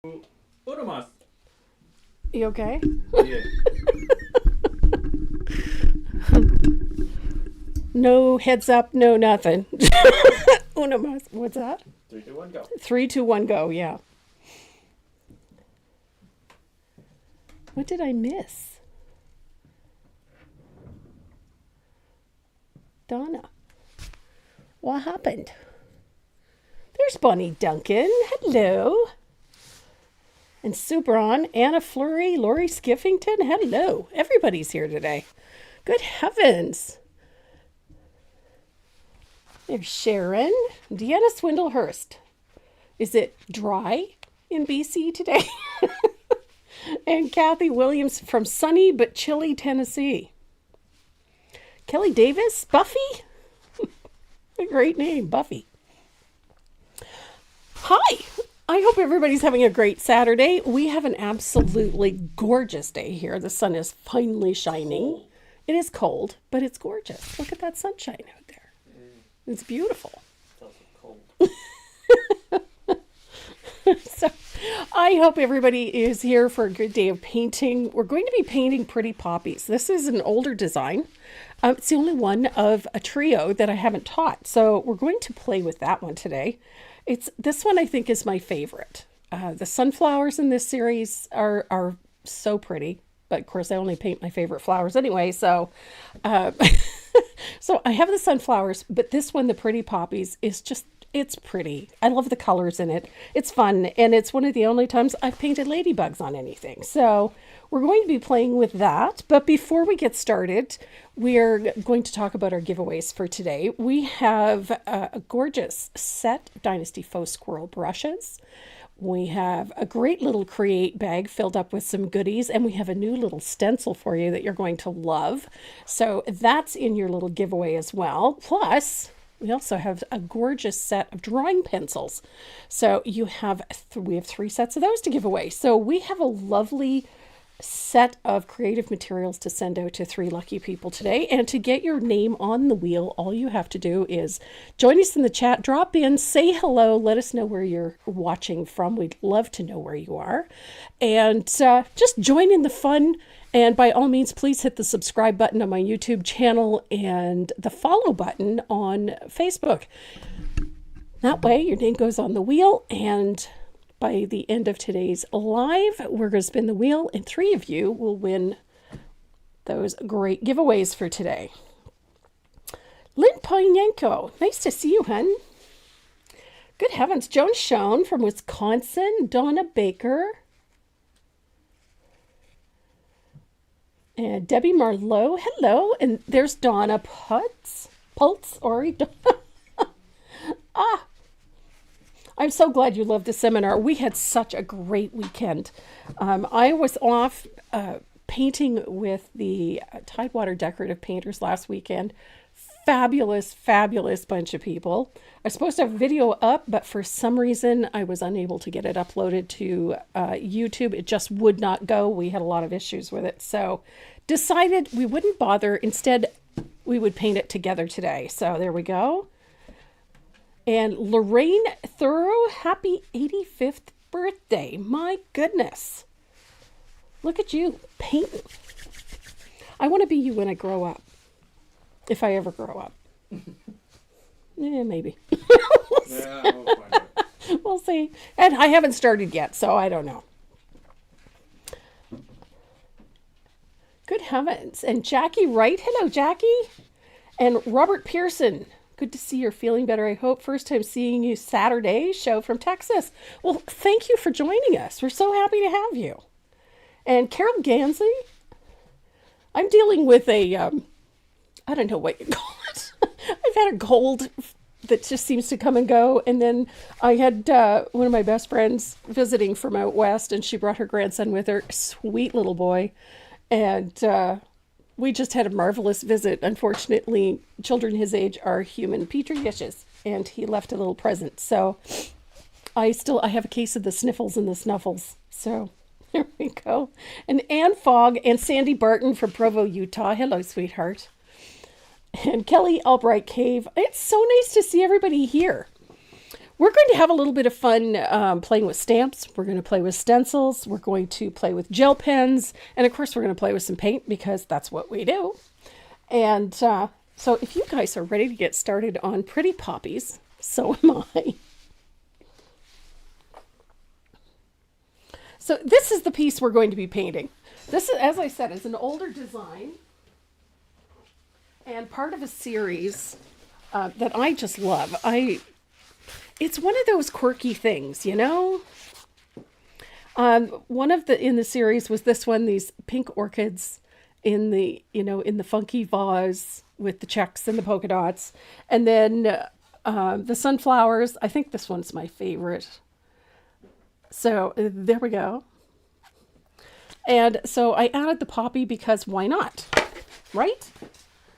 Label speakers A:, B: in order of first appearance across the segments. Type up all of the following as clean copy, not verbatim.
A: Uno
B: You okay?
A: Yeah.
B: No heads up, no nothing. Uno mas. What's that?
A: 3, 2, 1, go.
B: 3, 2, 1, go. Yeah. What did I miss? Donna. What happened? There's Bonnie Duncan. Hello. And Subron, Anna Fleury, Lori Skiffington. Hello. Everybody's here today. Good heavens. There's Sharon. Deanna Swindlehurst. Is it dry in BC today? And Kathy Williams from sunny but chilly Tennessee. Kelly Davis. Buffy. A great name, Buffy. Hi. I hope everybody's having a great Saturday. We have an absolutely gorgeous day here. The sun is finally shining. It is cold, but it's gorgeous. Look at that sunshine out there. It's beautiful.
A: It's also cold.
B: So I hope everybody is here for a good day of painting. We're going to be painting Pretty Poppies. This is an older design. It's the only one of a trio that I haven't taught. So we're going to play with that one today. This one I think is my favorite. The sunflowers in this series are so pretty, but of course I only paint my favorite flowers anyway. So, so I have the sunflowers, but this one, the Pretty Poppies, it's pretty. I love the colors in it. It's fun, and it's one of the only times I've painted ladybugs on anything. So we're going to be playing with that. But before we get started, we're going to talk about our giveaways for today. We have a gorgeous set of Dynasty Faux Squirrel brushes. We have a great little Create bag filled up with some goodies, and we have a new little stencil for you that you're going to love. So that's in your little giveaway as well. Plus, we also have a gorgeous set of drawing pencils. So we have 3 sets of those to give away. So we have a lovely set of creative materials to send out to 3 lucky people today. And to get your name on the wheel, all you have to do is join us in the chat, drop in, say hello, let us know where you're watching from. We'd love to know where you are. And just join in the fun. And by all means, please hit the subscribe button on my YouTube channel and the follow button on Facebook. That way, your name goes on the wheel, and by the end of today's live, we're going to spin the wheel, and 3 of you will win those great giveaways for today. Lynn Poyenko, nice to see you, hun. Good heavens. Joan Schoen from Wisconsin. Donna Baker. And Debbie Marlowe, hello. And there's Donna Pultz, sorry. I'm so glad you loved the seminar. We had such a great weekend. I was off painting with the Tidewater Decorative Painters last weekend. Fabulous, fabulous bunch of people. I was supposed to have video up, but for some reason I was unable to get it uploaded to YouTube. It just would not go. We had a lot of issues with it. So decided we wouldn't bother. Instead, we would paint it together today. So there we go. And Lorraine Thorough, happy 85th birthday. My goodness. Look at you painting. I want to be you when I grow up. If I ever grow up. Yeah, maybe.
A: Yeah, we'll find out.
B: We'll see. And I haven't started yet, so I don't know. Good heavens. And Jackie Wright. Hello, Jackie. And Robert Pearson. Good to see you're feeling better, I hope. First time seeing you Saturday show from Texas. Well, thank you for joining us. We're so happy to have you. And Carol Gansley. I'm dealing with a... I don't know what you call it. I've had a cold that just seems to come and go. And then I had one of my best friends visiting from out west, and she brought her grandson with her. Sweet little boy. And we just had a marvelous visit. Unfortunately, children his age are human petri dishes, and he left a little present. So I have a case of the sniffles and the snuffles. So there we go. And Ann Fogg and Sandy Barton from Provo, Utah. Hello, sweetheart. And Kelly Albright Cave. It's so nice to see everybody here. we're going to have a little bit of fun playing with stamps. We're going to play with stencils. We're going to play with gel pens. And of course, we're going to play with some paint because that's what we do. And so if you guys are ready to get started on Pretty Poppies, so am I. So this is the piece we're going to be painting. This, is, as I said, is an older design and part of a series that I just love. It's one of those quirky things, you know? One of in the series was this one, these pink orchids in the funky vase with the checks and the polka dots. And then the sunflowers. I think this one's my favorite. So there we go. And so I added the poppy because why not? Right?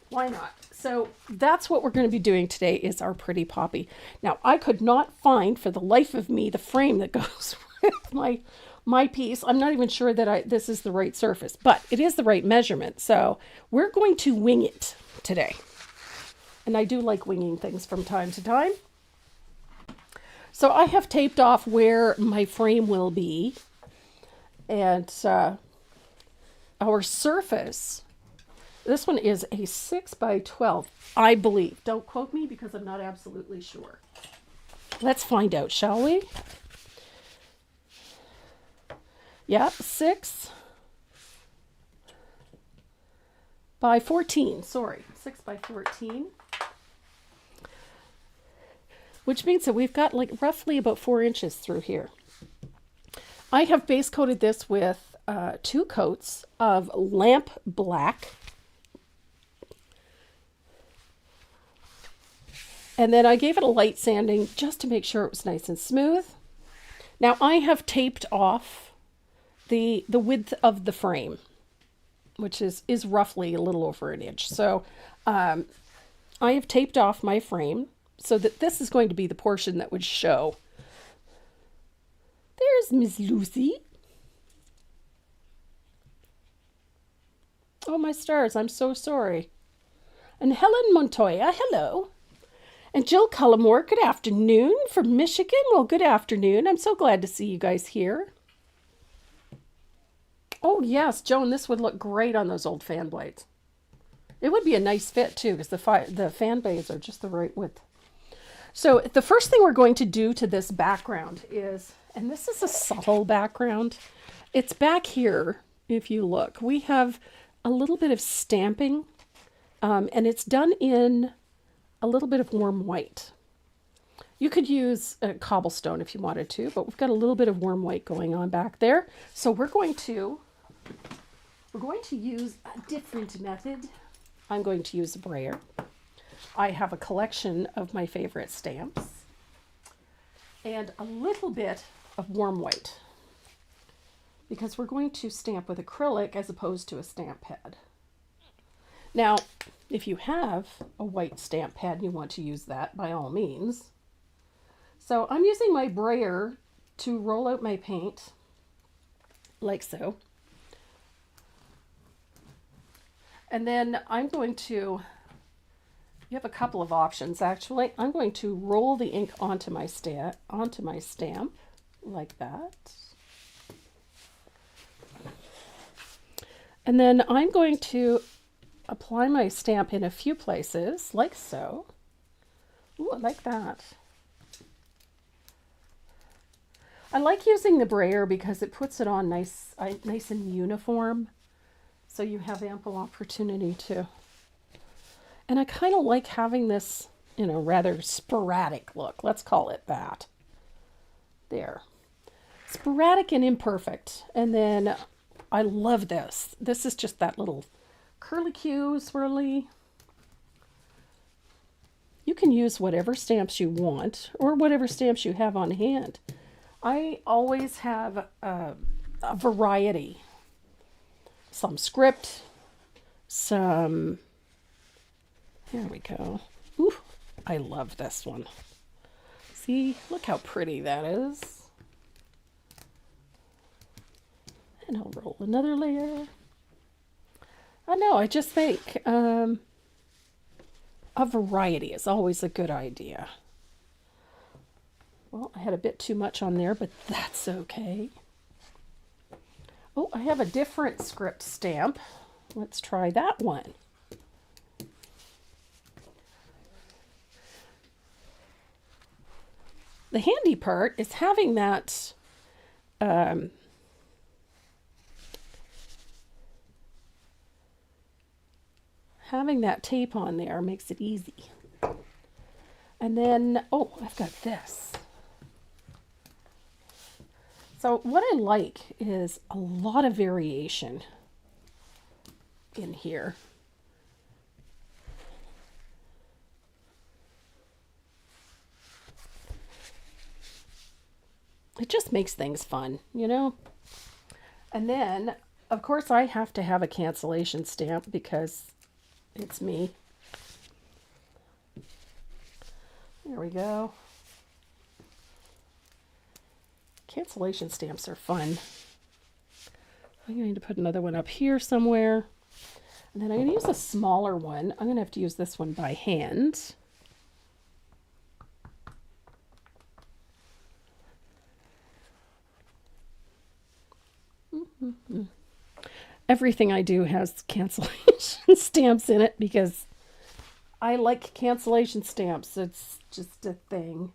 B: Why not? So that's what we're going to be doing today is our Pretty Poppy. Now, I could not find for the life of me the frame that goes with my piece. I'm not even sure that this is the right surface, but it is the right measurement. So we're going to wing it today. And I do like winging things from time to time. So I have taped off where my frame will be. And our surface, this one is a 6 by 12, I believe. Don't quote me because I'm not absolutely sure. Let's find out, shall we? Yeah, 6 by 14. Sorry, 6 by 14. Which means that we've got like roughly about 4 inches through here. I have base coated this with 2 coats of lamp black. And then I gave it a light sanding just to make sure it was nice and smooth. Now I have taped off the width of the frame, which is roughly a little over an inch. So I have taped off my frame so that this is going to be the portion that would show. There's Miss Lucy. Oh, my stars, I'm so sorry. And Helen Montoya, hello. And Jill Cullimore, good afternoon from Michigan. Well, good afternoon. I'm so glad to see you guys here. Oh, yes, Joan, this would look great on those old fan blades. It would be a nice fit, too, because the fan blades are just the right width. So the first thing we're going to do to this background is, and this is a subtle background, it's back here, if you look. We have a little bit of stamping, and it's done in a little bit of warm white. You could use a cobblestone if you wanted to, but we've got a little bit of warm white going on back there. So we're going to use a different method. I'm going to use a brayer. I have a collection of my favorite stamps and a little bit of warm white because we're going to stamp with acrylic as opposed to a stamp pad. Now, if you have a white stamp pad and you want to use that, by all means. So I'm using my brayer to roll out my paint like so. And then I'm going to, you have a couple of options actually. I'm going to roll the ink onto my stamp like that. And then I'm going to apply my stamp in a few places like so. Ooh, I like that. I like using the brayer because it puts it on nice and uniform. So you have ample opportunity to. And I kind of like having this, rather sporadic look. Let's call it that. There. Sporadic and imperfect. And then I love this. This is just that little curlicue, swirly. You can use whatever stamps you want or whatever stamps you have on hand. I always have a variety. Some script, some, here we go. Ooh, I love this one. See, look how pretty that is. And I'll roll another layer. I know, I just think a variety is always a good idea. Well, I had a bit too much on there, but that's okay. Oh, I have a different script stamp. Let's try that one. The handy part is having that tape on there makes it easy. And then, oh, I've got this. So what I like is a lot of variation in here. It just makes things fun, you know? And then, of course, I have to have a cancellation stamp because it's me. There we go. Cancellation stamps are fun. I'm going to put another one up here somewhere. And then I'm going to use a smaller one. I'm going to have to use this one by hand. Everything I do has cancellation stamps in it because I like cancellation stamps. It's just a thing.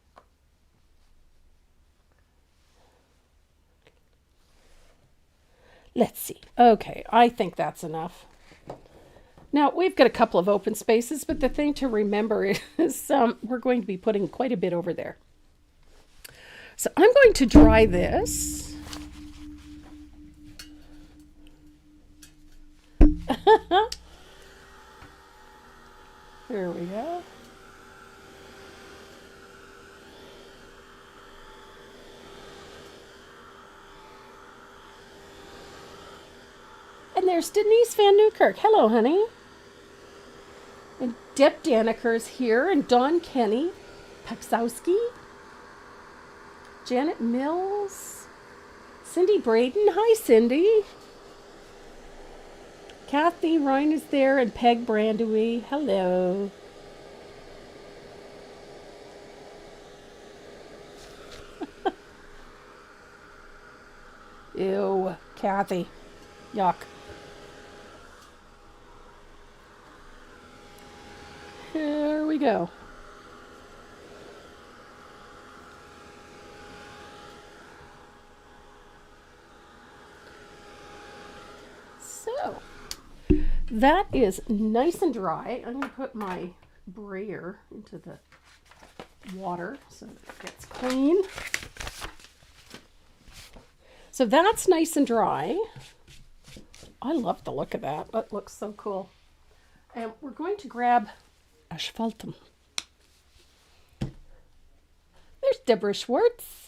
B: Let's see. Okay, I think that's enough. Now, we've got a couple of open spaces, but the thing to remember is we're going to be putting quite a bit over there. So I'm going to dry this. There we go. And there's Denise Van Newkirk. Hello, honey. And Deb Daniker's here, and Dawn Kenny, Paksowski, Janet Mills, Cindy Braden. Hi, Cindy. Kathy Ryan is there, and Peg Brandewy. Hello. Ew, Kathy. Yuck. Here we go. So, that is nice and dry. I'm going to put my brayer into the water so that it gets clean. So that's nice and dry. I love the look of that. That looks so cool. And we're going to grab Asphaltum. There's Deborah Schwartz.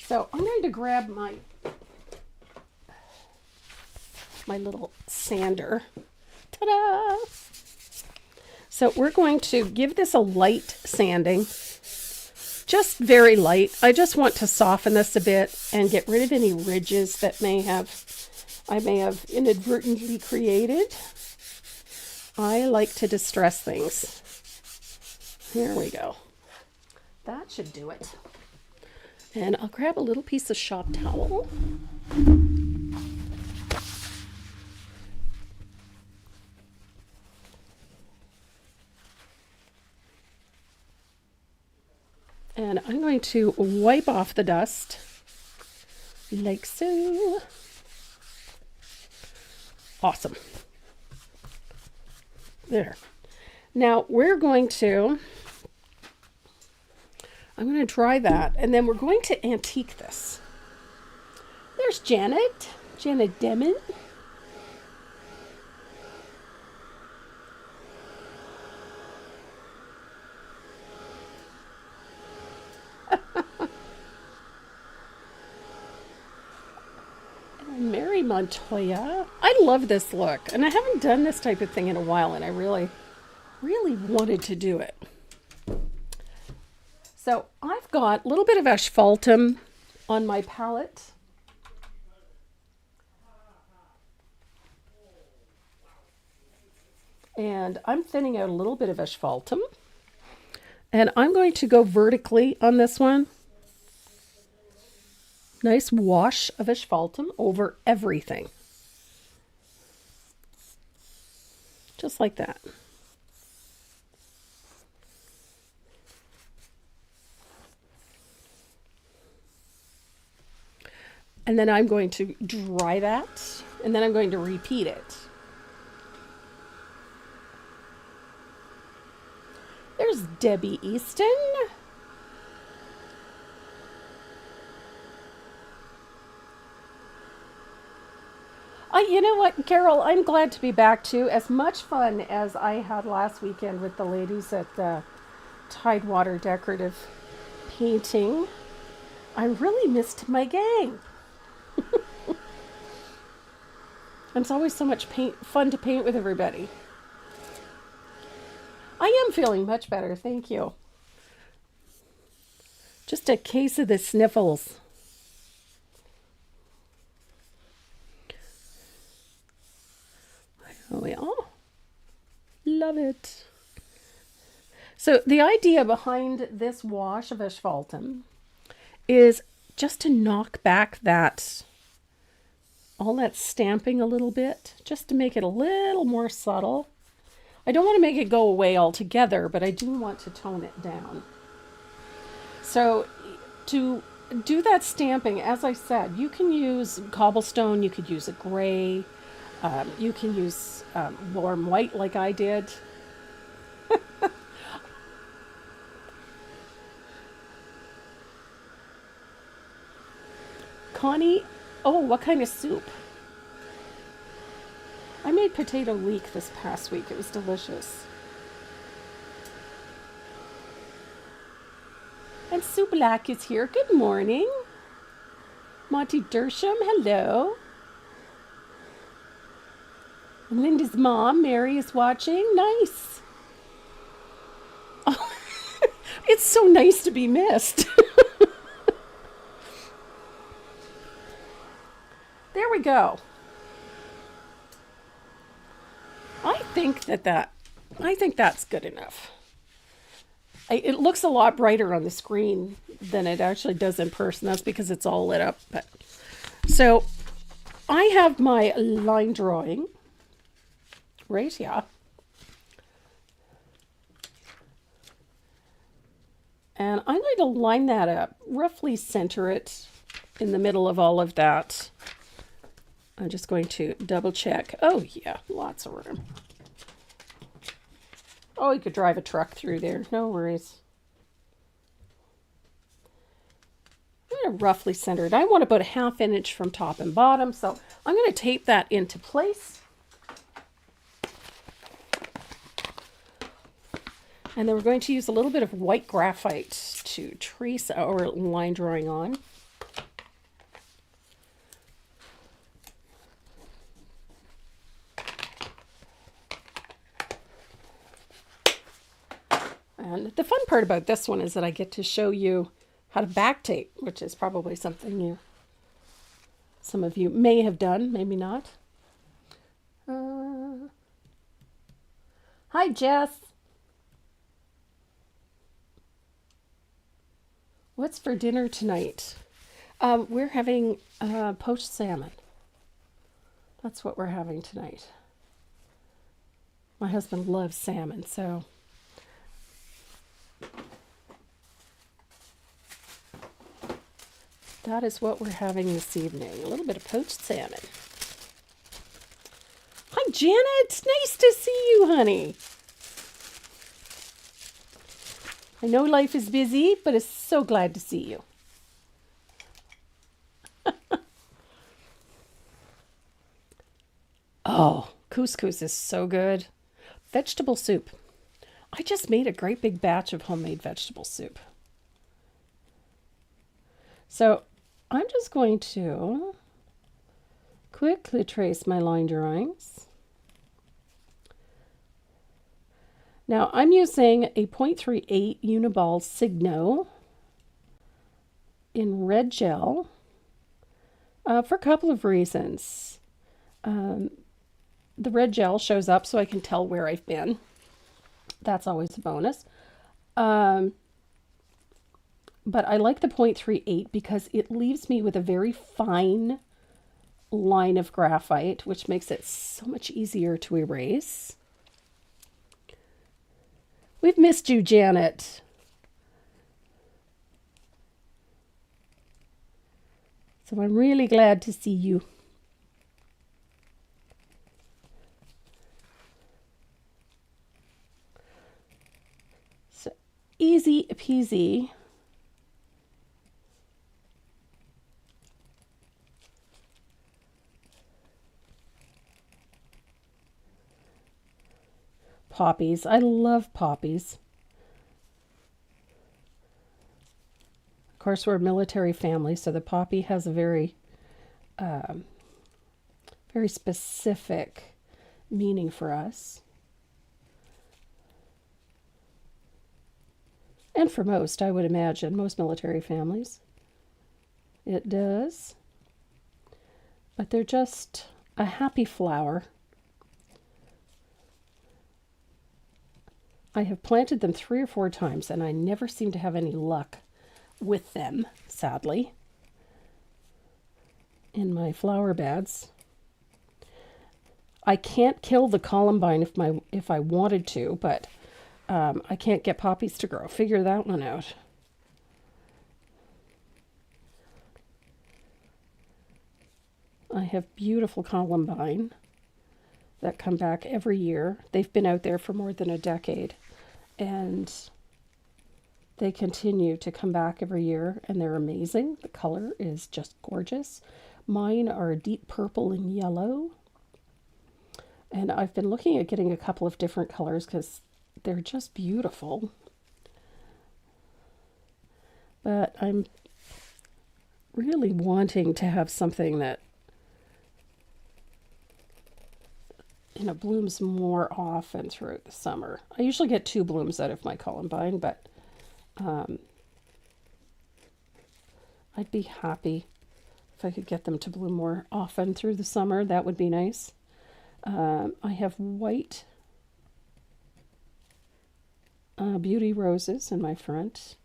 B: So I'm going to grab my little sander. Ta-da! So we're going to give this a light sanding. Just very light. I just want to soften this a bit and get rid of any ridges that I may have inadvertently created. I like to distress things. Here we go. That should do it. And I'll grab a little piece of shop towel. And I'm going to wipe off the dust, like so. Awesome. There. Now I'm going to dry that, and then we're going to antique this. There's Janet Demon. Mary Montoya. I love this look, and I haven't done this type of thing in a while, and I really, really wanted to do it. So I've got a little bit of asphaltum on my palette, And I'm thinning out a little bit of asphaltum. And I'm going to go vertically on this one. Nice wash of asphaltum over everything. Just like that. And then I'm going to dry that, and then I'm going to repeat it. There's Debbie Easton. You know what, Carol, I'm glad to be back too. As much fun as I had last weekend with the ladies at the Tidewater Decorative Painting, I really missed my gang. It's always so much fun to paint with everybody. I am feeling much better, thank you. Just a case of the sniffles. We all love it. So the idea behind this wash of asphaltum is just to knock back all that stamping a little bit, just to make it a little more subtle. I don't want to make it go away altogether, but I do want to tone it down. So to do that stamping, as I said, you can use cobblestone, you could use a gray, you can use warm white like I did. Connie, oh, what kind of soup? I made potato leek this past week. It was delicious. And Sue Black is here. Good morning. Monty Dersham, hello. And Linda's mom, Mary, is watching. Nice. Oh, it's so nice to be missed. There we go. I think that's good enough. It looks a lot brighter on the screen than it actually does in person. That's because it's all lit up. But so I have my line drawing right here. And I'm going to line that up, roughly center it in the middle of all of that. I'm just going to double check. Oh yeah, lots of room. Oh, you could drive a truck through there. No worries. I'm going to roughly center it. I want about a ½ inch from top and bottom. So I'm going to tape that into place. And then we're going to use a little bit of white graphite to trace our line drawing on. And the fun part about this one is that I get to show you how to back tape, which is probably something some of you may have done, maybe not. Hi, Jess. What's for dinner tonight? We're having poached salmon. That's what we're having tonight. My husband loves salmon, so... that is what we're having this evening. A little bit of poached salmon. Hi, Janet. Nice to see you, honey. I know life is busy, but it's so glad to see you. Oh, couscous is so good. Vegetable soup. I just made a great big batch of homemade vegetable soup. So I'm just going to quickly trace my line drawings. Now I'm using a 0.38 Uniball Signo in red gel for a couple of reasons. the red gel shows up so I can tell where I've been. That's always a bonus. But I like the 0.38 because it leaves me with a very fine line of graphite, which makes it so much easier to erase. We've missed you, Janet. So I'm really glad to see you. So easy peasy. Poppies. I love poppies. Of course, we're a military family, so the poppy has a very, very specific meaning for us. And for most, I would imagine, most military families. It does. But they're just a happy flower. I have planted them 3 or 4 times, and I never seem to have any luck with them, sadly, in my flower beds. I can't kill the columbine if I wanted to, but I can't get poppies to grow. Figure that one out. I have beautiful columbine that come back every year. They've been out there for more than a decade, and they continue to come back every year, and they're amazing. The color is just gorgeous. Mine are deep purple and yellow, and I've been looking at getting a couple of different colors because they're just beautiful. But I'm really wanting to have something that, you know, blooms more often throughout the summer. I usually get 2 blooms out of my columbine, but I'd be happy if I could get them to bloom more often through the summer. That would be nice. I have white beauty roses in my front,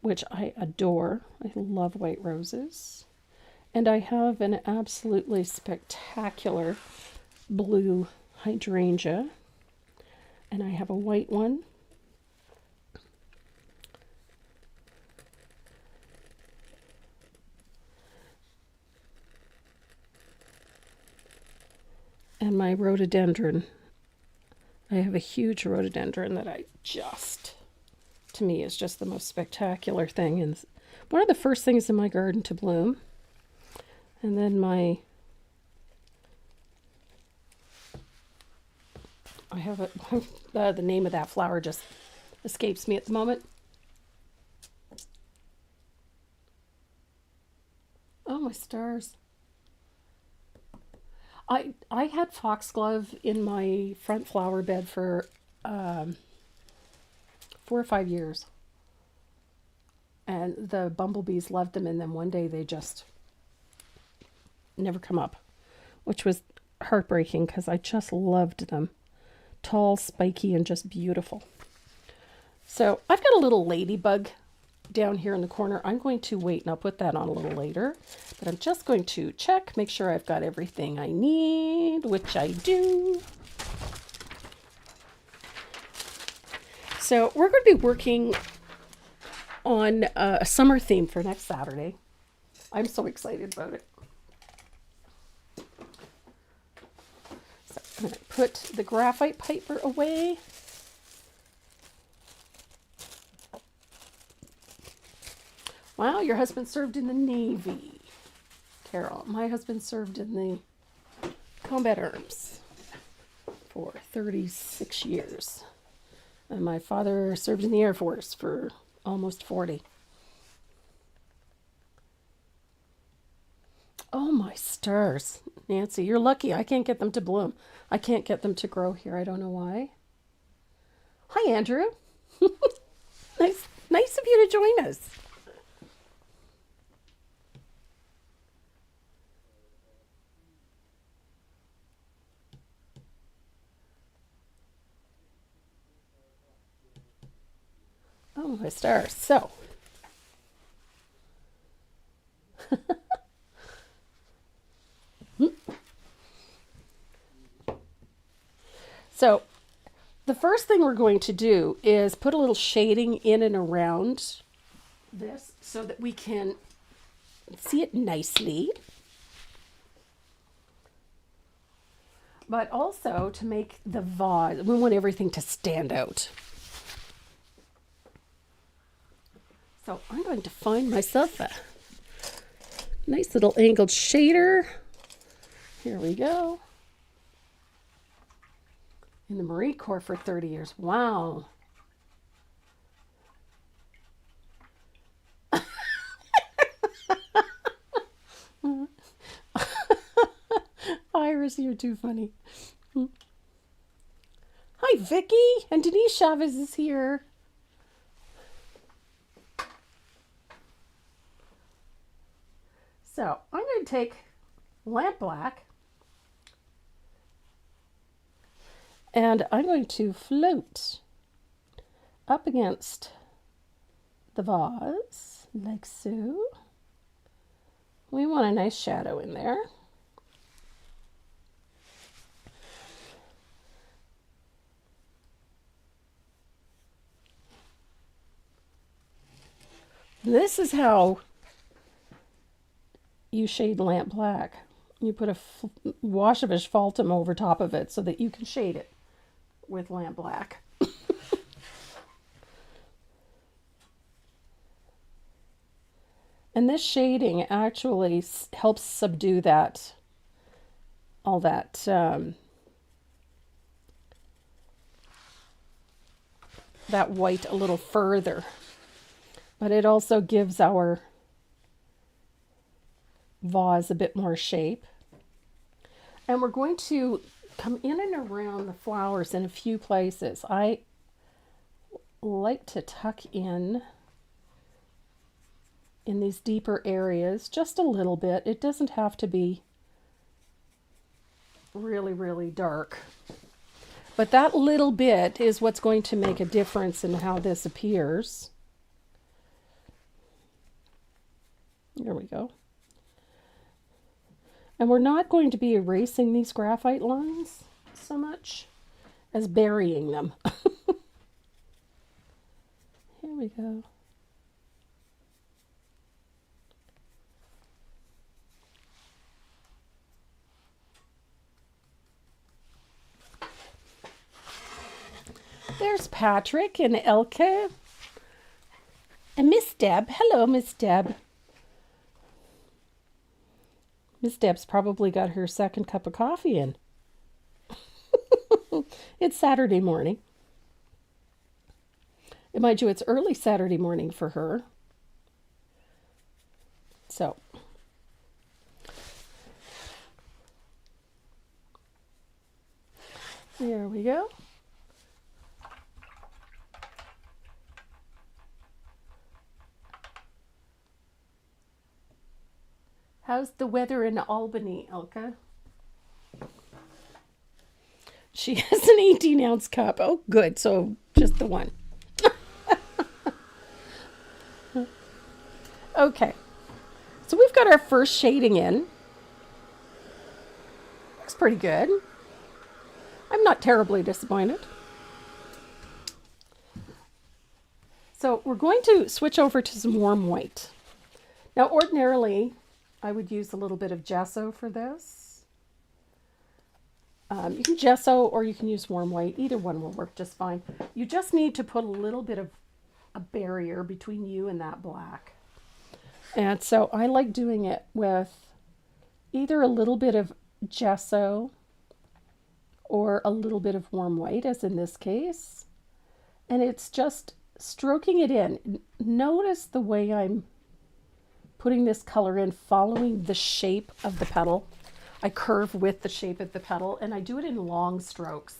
B: which I adore. I love white roses. And I have an absolutely spectacular blue hydrangea, and I have a white one. And my rhododendron. I have a huge rhododendron that to me, is just the most spectacular thing, and one of the first things in my garden to bloom. And then I have the name of that flower just escapes me at the moment. Oh, my stars. I had foxglove in my front flower bed for 4 or 5 years. And the bumblebees loved them, and then one day they just never come up, which was heartbreaking because I just loved them. Tall, spiky, and just beautiful. So I've got a little ladybug down here in the corner. I'm going to wait, and I'll put that on a little later. But I'm just going to check, make sure I've got everything I need, which I do. So we're going to be working on a summer theme for next Saturday. I'm so excited about it. So I'm going to put the graphite paper away. Wow, your husband served in the Navy, Carol. My husband served in the combat arms for 36 years. And my father served in the Air Force for almost 40. Oh, my stars. Nancy, you're lucky. I can't get them to bloom. I can't get them to grow here. I don't know why. Hi, Andrew. Nice of you to join us. Oh, my stars. So, so the first thing we're going to do is put a little shading in and around this so that we can see it nicely. But also to make the vase, we want everything to stand out. So I'm going to find myself a nice little angled shader. Here we go. In the Marine Corps for 30 years. Wow. Iris, you're too funny. Hi, Vicky. And Denise Chavez is here. So I'm going to take lamp black and I'm going to float up against the vase like so. We want a nice shadow in there. This is how you shade lamp black. You put a wash of asphaltum over top of it so that you can shade it with lamp black. And this shading actually helps subdue that, all that that white a little further. But it also gives our vase a bit more shape. And we're going to come in and around the flowers in a few places. I like to tuck in these deeper areas just a little bit. It doesn't have to be really, really dark. But that little bit is what's going to make a difference in how this appears. There we go. And we're not going to be erasing these graphite lines so much as burying them. Here we go. There's Patrick and Elke. And Miss Deb. Hello, Miss Deb. Miss Deb's probably got her second cup of coffee in. It's Saturday morning. And mind you, it's early Saturday morning for her. So. There we go. How's the weather in Albany, Elka? She has an 18-ounce cup. Oh, good. So just the one. Okay. So we've got our first shading in. Looks pretty good. I'm not terribly disappointed. So we're going to switch over to some warm white. Now, ordinarily, I would use a little bit of gesso for this. You can gesso or you can use warm white. Either one will work just fine. You just need to put a little bit of a barrier between you and that black. And so I like doing it with either a little bit of gesso or a little bit of warm white, as in this case. And it's just stroking it in. Notice the way I'm putting this color in, following the shape of the petal. I curve with the shape of the petal, and I do it in long strokes.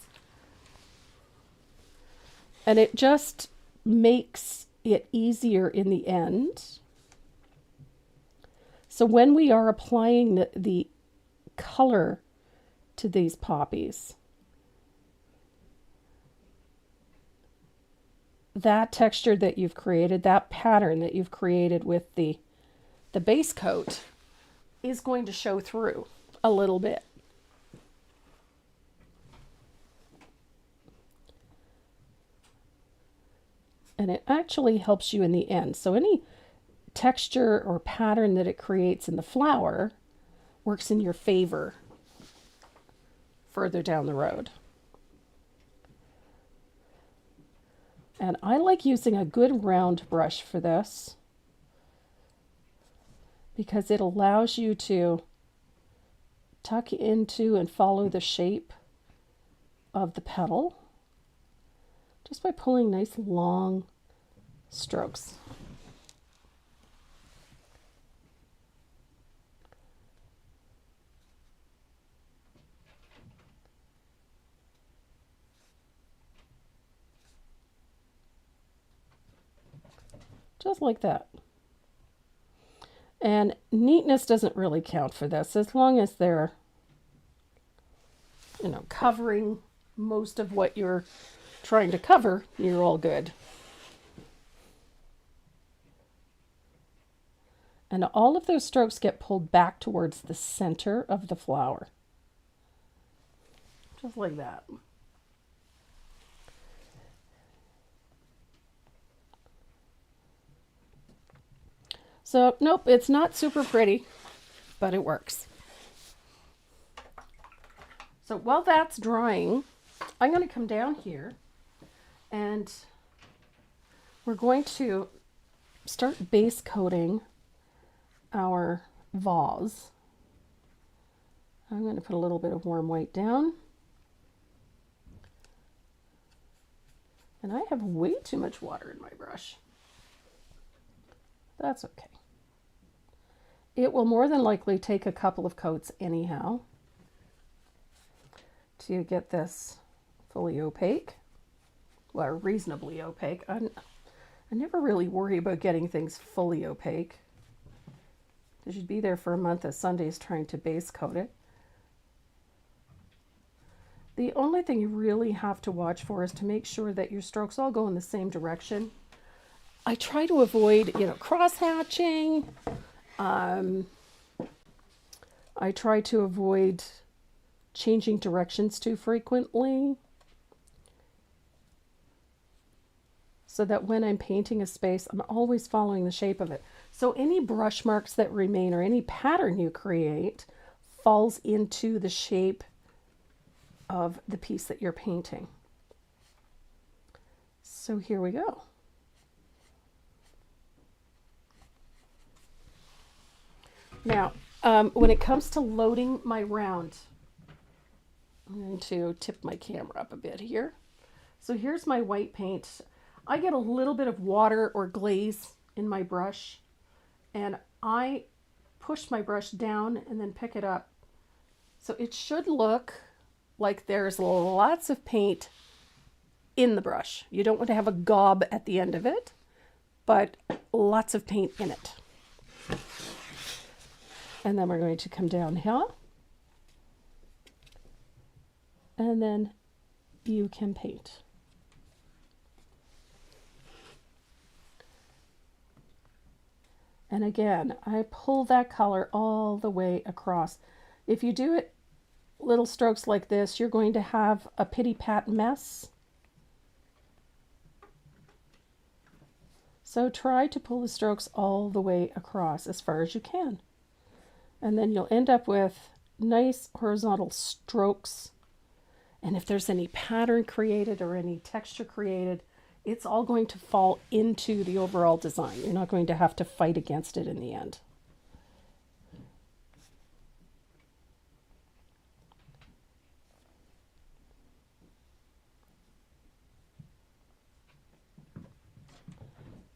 B: And it just makes it easier in the end. So when we are applying the color to these poppies, that texture that you've created, that pattern that you've created with the base coat is going to show through a little bit. And it actually helps you in the end. So any texture or pattern that it creates in the flower works in your favor further down the road. And I like using a good round brush for this because it allows you to tuck into and follow the shape of the petal just by pulling nice long strokes. Just like that. And neatness doesn't really count for this, as long as they're, covering most of what you're trying to cover, you're all good. And all of those strokes get pulled back towards the center of the flower. Just like that. So, nope, it's not super pretty, but it works. So while that's drying, I'm going to come down here and we're going to start base coating our vase. I'm going to put a little bit of warm white down. And I have way too much water in my brush. That's okay. It will more than likely take a couple of coats anyhow to get this fully opaque, well, reasonably opaque. I never really worry about getting things fully opaque because you'd be there for a month of Sundays trying to base coat it. The only thing you really have to watch for is to make sure that your strokes all go in the same direction. I try to avoid, cross-hatching. I try to avoid changing directions too frequently so that when I'm painting a space, I'm always following the shape of it. So any brush marks that remain or any pattern you create falls into the shape of the piece that you're painting. So here we go. Now, when it comes to loading my round, I'm going to tip my camera up a bit here. So here's my white paint. I get a little bit of water or glaze in my brush, and I push my brush down and then pick it up. So it should look like there's lots of paint in the brush. You don't want to have a gob at the end of it, but lots of paint in it. And then we're going to come down here. And then you can paint. And again, I pull that color all the way across. If you do it little strokes like this, you're going to have a pitty-pat mess. So try to pull the strokes all the way across as far as you can. And then you'll end up with nice horizontal strokes. And if there's any pattern created or any texture created, it's all going to fall into the overall design. You're not going to have to fight against it in the end.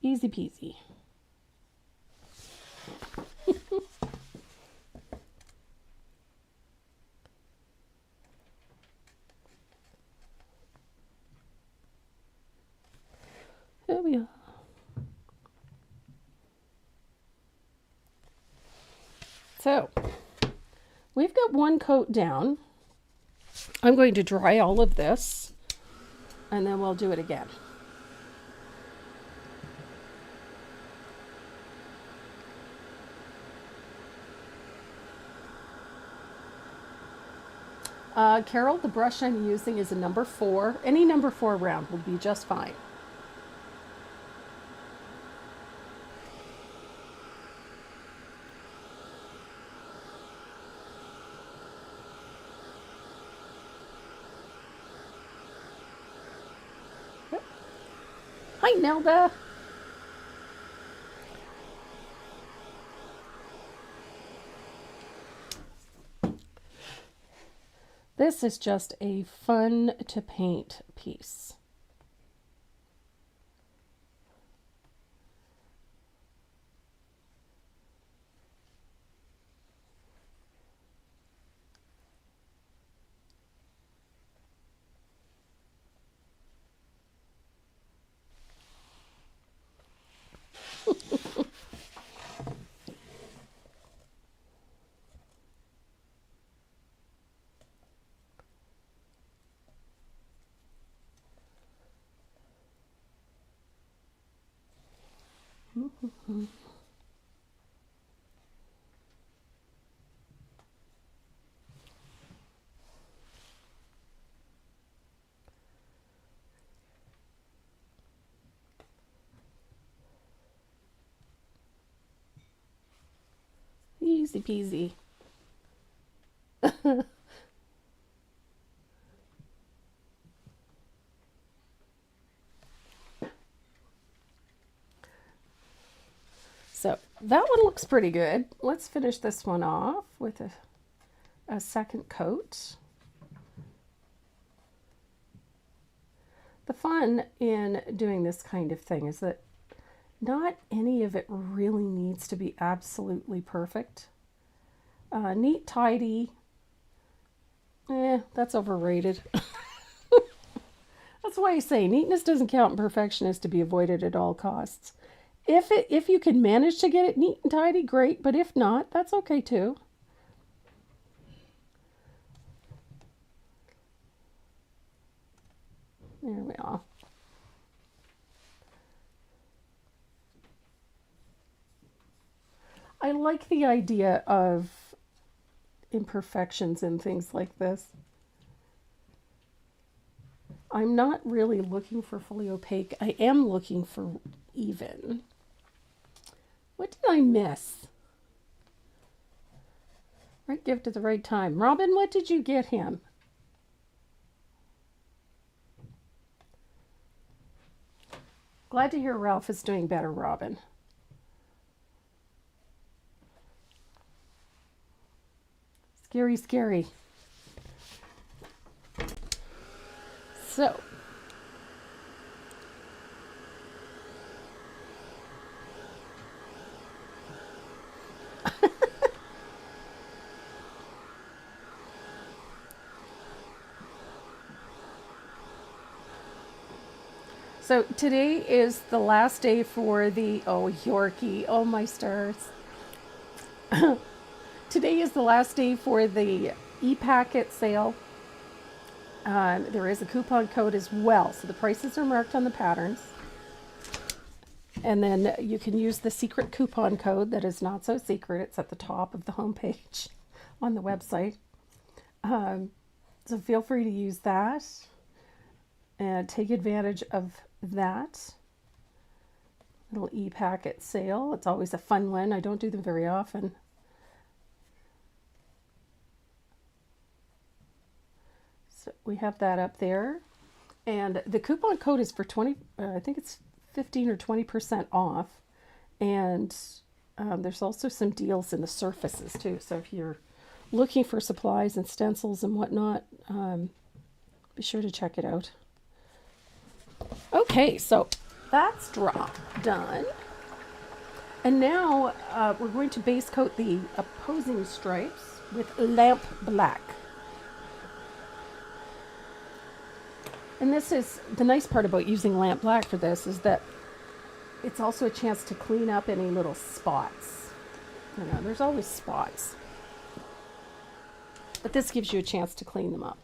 B: Easy peasy. There we are. So, we've got one coat down. I'm going to dry all of this, and then we'll do it again. Carol, the brush I'm using is a number 4. Any number 4 round will be just fine. Hi, Nelda. This is just a fun to paint piece. Easy peasy. So that one looks pretty good. Let's finish this one off with a second coat. The fun in doing this kind of thing is that not any of it really needs to be absolutely perfect. Neat, tidy, that's overrated. That's why I say neatness doesn't count and perfection is to be avoided at all costs. If you can manage to get it neat and tidy, great, but if not, that's okay too. There we are. I like the idea of imperfections and things like this. I'm not really looking for fully opaque. I am looking for even. What did I miss? Right gift at the right time. Robin, what did you get him? Glad to hear Ralph is doing better, Robin. Scary, scary. So, so today is the last day for the, oh, Yorkie, oh my stars. Today is the last day for the e-packet sale. There is a coupon code as well, so the prices are marked on the patterns. And then you can use the secret coupon code that is not so secret. It's at the top of the homepage on the website. So feel free to use that and take advantage of that little e-packet sale. It's always a fun one. I don't do them very often. So we have that up there. And the coupon code is for 20, I think it's 15 or 20% off. And there's also some deals in the surfaces too. So if you're looking for supplies and stencils and whatnot, be sure to check it out. Okay, so that's done. And now we're going to base coat the opposing stripes with lamp black. And this is the nice part about using lamp black for this, is that it's also a chance to clean up any little spots. You know, there's always spots, but this gives you a chance to clean them up.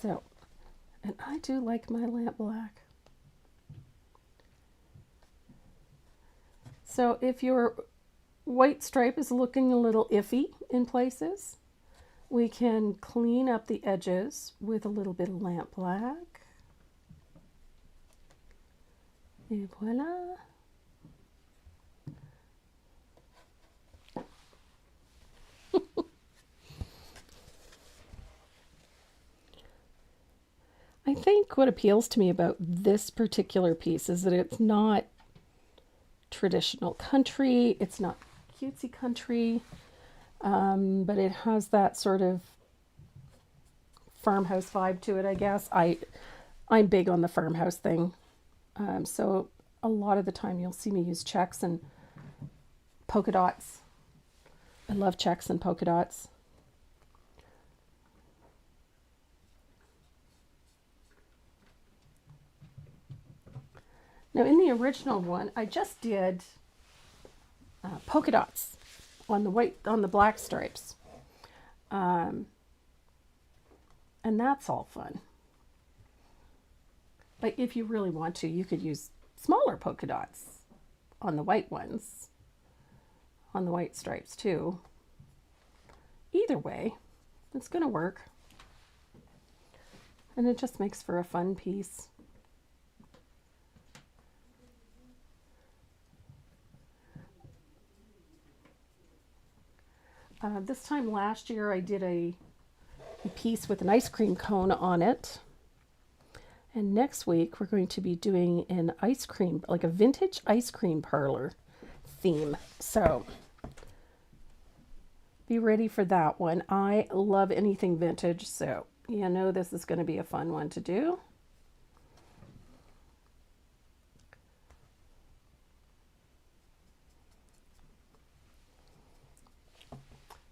B: So, and I do like my lamp black. So if you're white stripe is looking a little iffy in places. We can clean up the edges with a little bit of lamp black. Et voila. I think what appeals to me about this particular piece is that it's not traditional country, it's not cutesy country, but it has that sort of farmhouse vibe to it, I guess. I'm big on the farmhouse thing, so a lot of the time you'll see me use checks and polka dots. I love checks and polka dots. Now in the original one, I just did polka dots on the black stripes. And that's all fun. But if you really want to, you could use smaller polka dots on the white ones, on the white stripes too. Either way, it's going to work. And it just makes for a fun piece. This time last year I did a piece with an ice cream cone on it. And next week we're going to be doing an ice cream, like a vintage ice cream parlor theme. So be ready for that one. I love anything vintage, so you know this is going to be a fun one to do.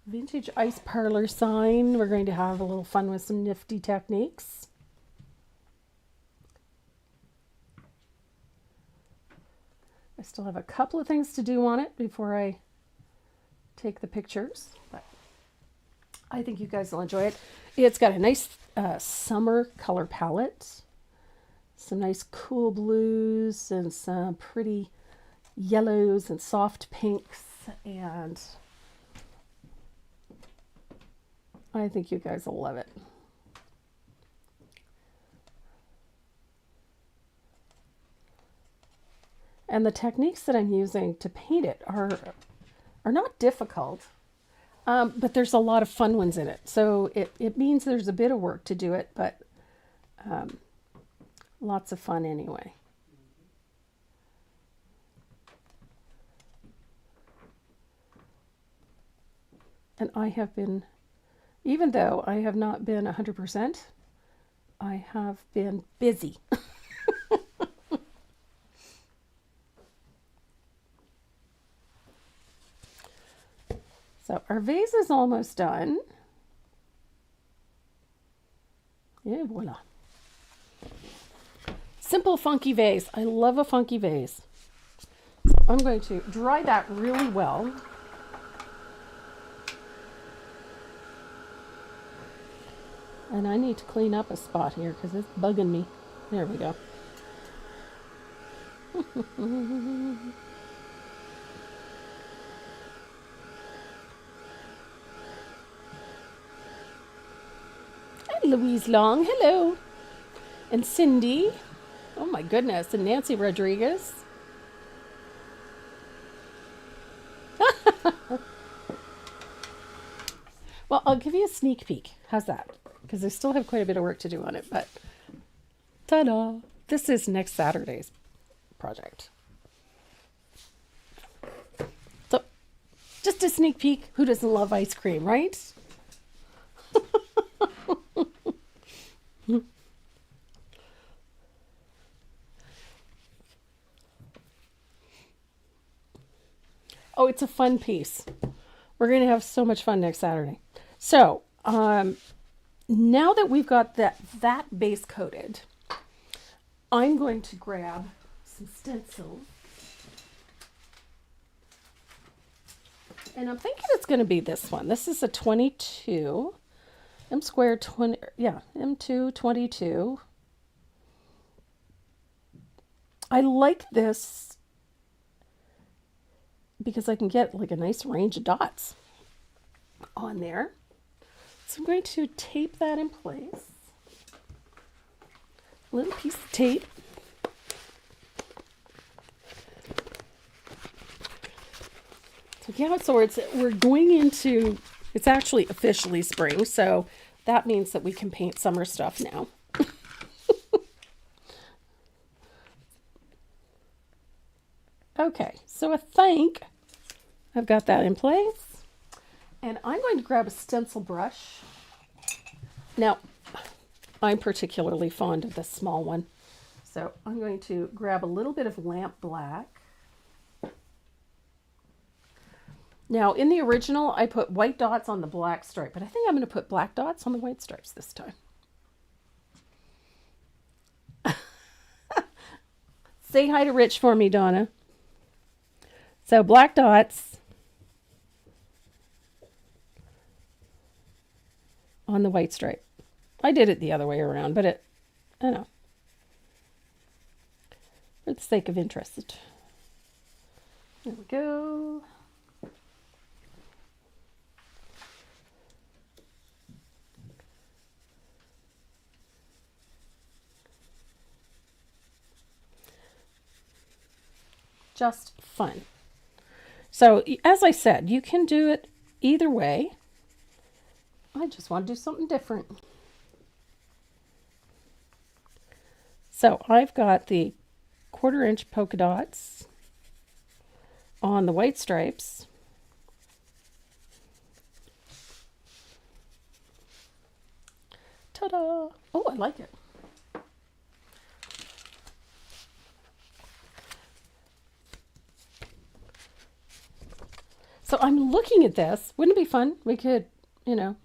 B: Vintage ice parlor sign. We're going to have a little fun with some nifty techniques. I still have a couple of things to do on it before I take the pictures, but I think you guys will enjoy it. It's got a nice summer color palette, some nice cool blues and some pretty yellows and soft pinks, and I think you guys will love it. And the techniques that I'm using to paint it are not difficult, but there's a lot of fun ones in it. So it means there's a bit of work to do it, but lots of fun anyway. And I have been, even though I have not been 100%, I have been busy. So our vase is almost done. Yeah, voila. Simple funky vase. I love a funky vase. So I'm going to dry that really well. And I need to clean up a spot here because it's bugging me. There we go. And Louise Long, hello. And Cindy. Oh my goodness. And Nancy Rodriguez. Well, I'll give you a sneak peek. How's that? Because I still have quite a bit of work to do on it, but ta-da! This is next Saturday's project. So, just a sneak peek. Who doesn't love ice cream, right? Oh, it's a fun piece. We're going to have so much fun next Saturday. So, now that we've got that base coated, I'm going to grab some stencil. And I'm thinking it's going to be this one. This is a 22. M square 20, yeah, M2 22. I like this because I can get like a nice range of dots on there. So I'm going to tape that in place. A little piece of tape. So yeah, so we're going into, it's actually officially spring, so that means that we can paint summer stuff now. Okay, so I think I've got that in place. And I'm going to grab a stencil brush. Now, I'm particularly fond of this small one. So I'm going to grab a little bit of lamp black. Now, in the original, I put white dots on the black stripe, but I think I'm going to put black dots on the white stripes this time. Say hi to Rich for me, Donna. So black dots on the white stripe. I did it the other way around, but I don't know. For the sake of interest. There we go. Just fun. So, as I said, you can do it either way. I just want to do something different. So, I've got the 1/4 inch polka dots on the white stripes. Ta-da! Oh, I like it. So I'm looking at this. Wouldn't it be fun? We could, do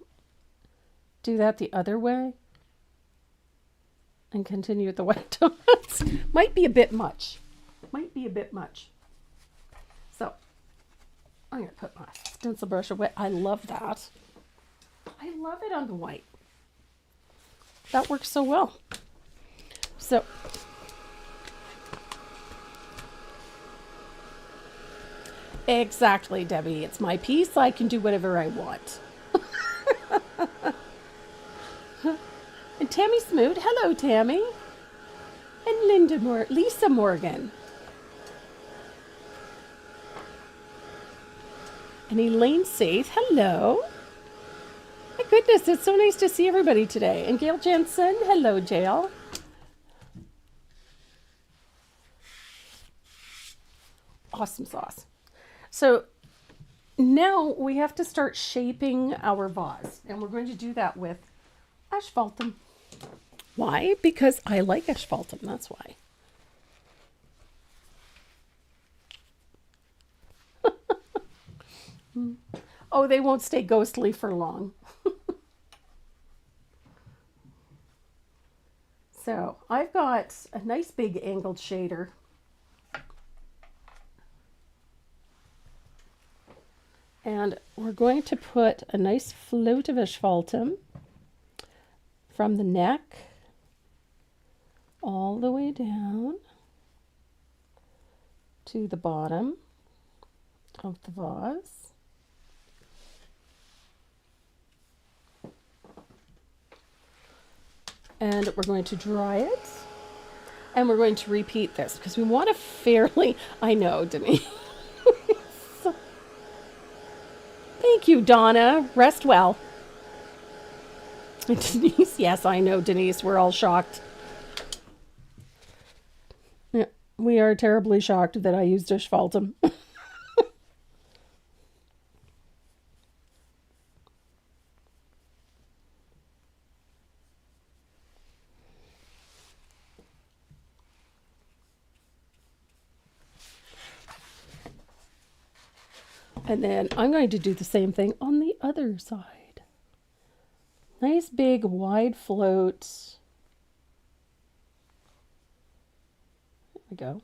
B: that the other way and continue with the white dots. Might be a bit much. So I'm going to put my stencil brush away. I love that. I love it on the white. That works so well. So exactly, Debbie. It's my piece. I can do whatever I want. And Tammy Smoot. Hello, Tammy. And Lisa Morgan. And Elaine Saith. Hello. My goodness, it's so nice to see everybody today. And Gail Jensen. Hello, Gail. Awesome sauce. So now we have to start shaping our vase, and we're going to do that with asphaltum. Why? Because I like asphaltum, that's why. Oh, they won't stay ghostly for long. So I've got a nice big angled shader. And we're going to put a nice float of asphaltum from the neck all the way down to the bottom of the vase. And we're going to dry it. And we're going to repeat this because we want a fairly, I know, Denise. Thank you, Donna. Rest well. Denise, yes, I know, Denise. We're all shocked. Yeah, we are terribly shocked that I used asphaltum. And then I'm going to do the same thing on the other side. Nice big wide float. There we go.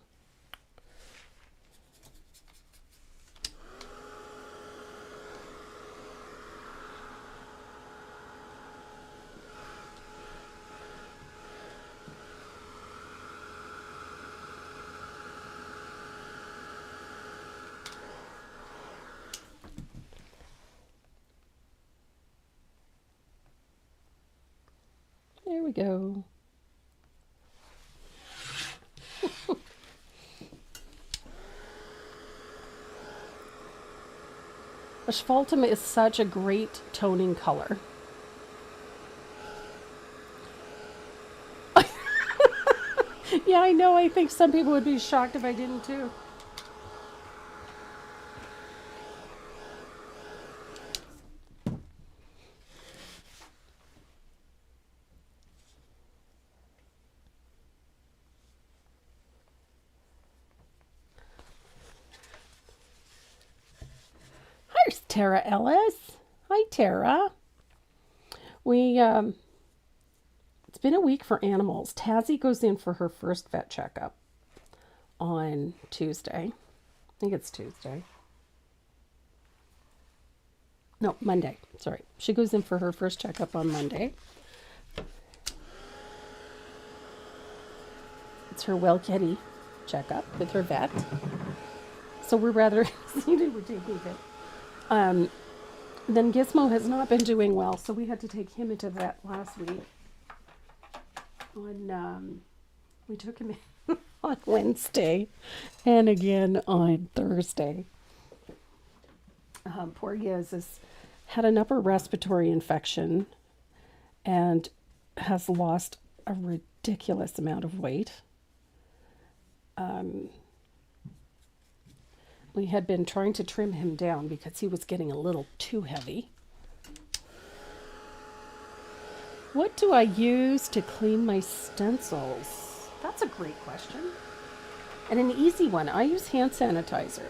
B: we go. Asphaltum is such a great toning color. Yeah, I know. I think some people would be shocked if I didn't too. Here's Tara Ellis. Hi, Tara. It's been a week for animals. Tazzy goes in for her first vet checkup on Tuesday. I think it's Tuesday. No, Monday. Sorry. She goes in for her first checkup on Monday. It's her well kitty checkup with her vet. So we're rather excited we're taking it. Then Gizmo has not been doing well, so we had to take him into vet last week. We took him in on Wednesday and again on Thursday. Poor Giz has had an upper respiratory infection and has lost a ridiculous amount of weight. We had been trying to trim him down because he was getting a little too heavy. What do I use to clean my stencils? That's a great question. And an easy one. I use hand sanitizer.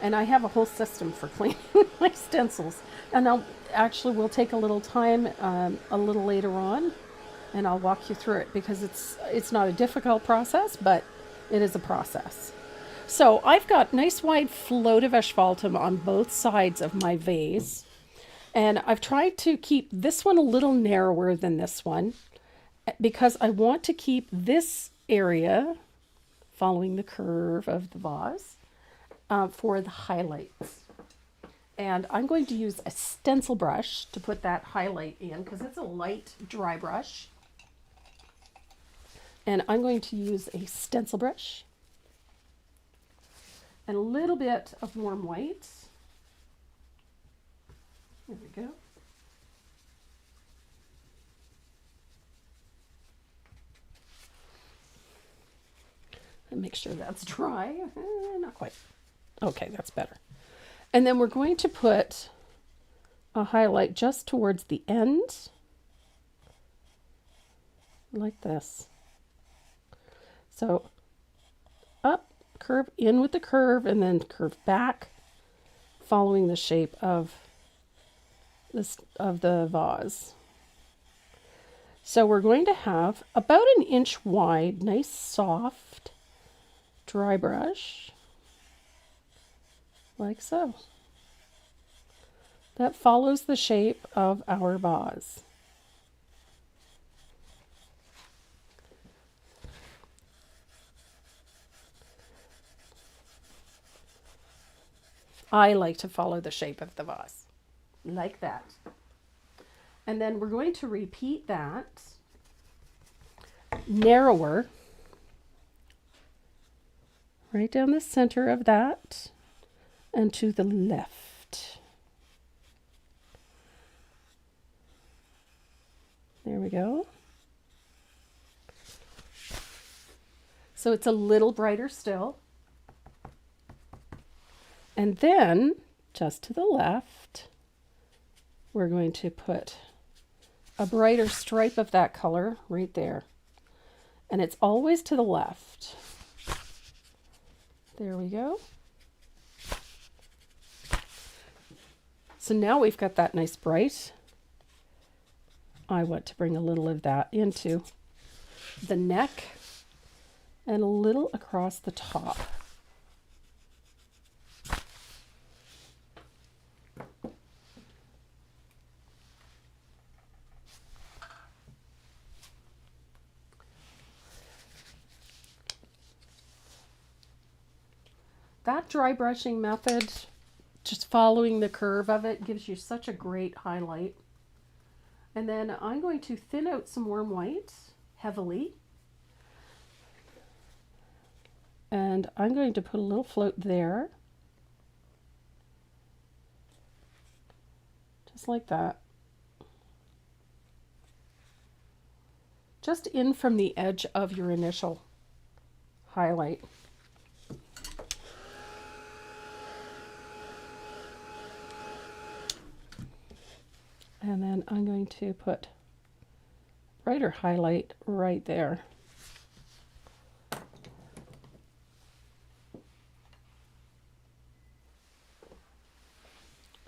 B: And I have a whole system for cleaning my stencils. And we'll take a little time a little later on, and I'll walk you through it because it's not a difficult process, but it is a process. So I've got nice wide float of asphaltum on both sides of my vase. And I've tried to keep this one a little narrower than this one because I want to keep this area following the curve of the vase for the highlights. And I'm going to use a stencil brush to put that highlight in because it's a light dry brush. And I'm going to use a stencil brush and a little bit of warm white. There we go. And make sure that's dry. Not quite. Okay, that's better. And then we're going to put a highlight just towards the end, like this. So up, curve in with the curve, and then curve back, following the shape of the vase. So we're going to have about an inch wide, nice soft dry brush, like so. That follows the shape of our vase. I like to follow the shape of the vase, like that. And then we're going to repeat that narrower right down the center of that and to the left. There we go. So it's a little brighter still. And then, just to the left, we're going to put a brighter stripe of that color right there. And it's always to the left. There we go. So now we've got that nice bright. I want to bring a little of that into the neck and a little across the top. That dry brushing method, just following the curve of it, gives you such a great highlight. And then I'm going to thin out some warm white heavily. And I'm going to put a little float there. Just like that. Just in from the edge of your initial highlight. And then I'm going to put brighter highlight right there.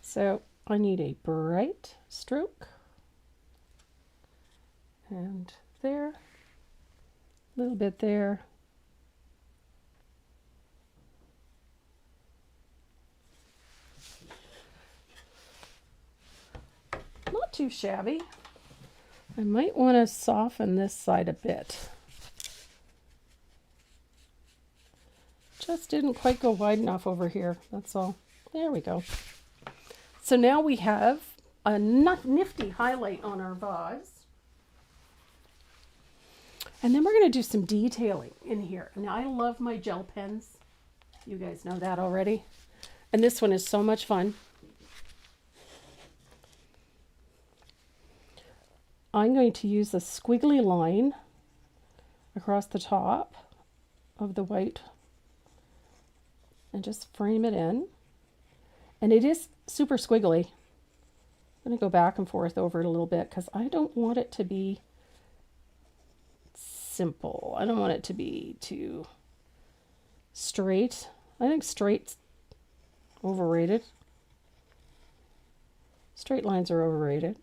B: So I need a bright stroke. And there, a little bit there. Not too shabby. I might want to soften this side a bit. Just didn't quite go wide enough over here, that's all. There we go. So now we have a nifty highlight on our vase. And then we're going to do some detailing in here. Now I love my gel pens. You guys know that already. And this one is so much fun. I'm going to use a squiggly line across the top of the white and just frame it in. And it is super squiggly. I'm going to go back and forth over it a little bit because I don't want it to be simple. I don't want it to be too straight. I think straight's overrated. Straight lines are overrated.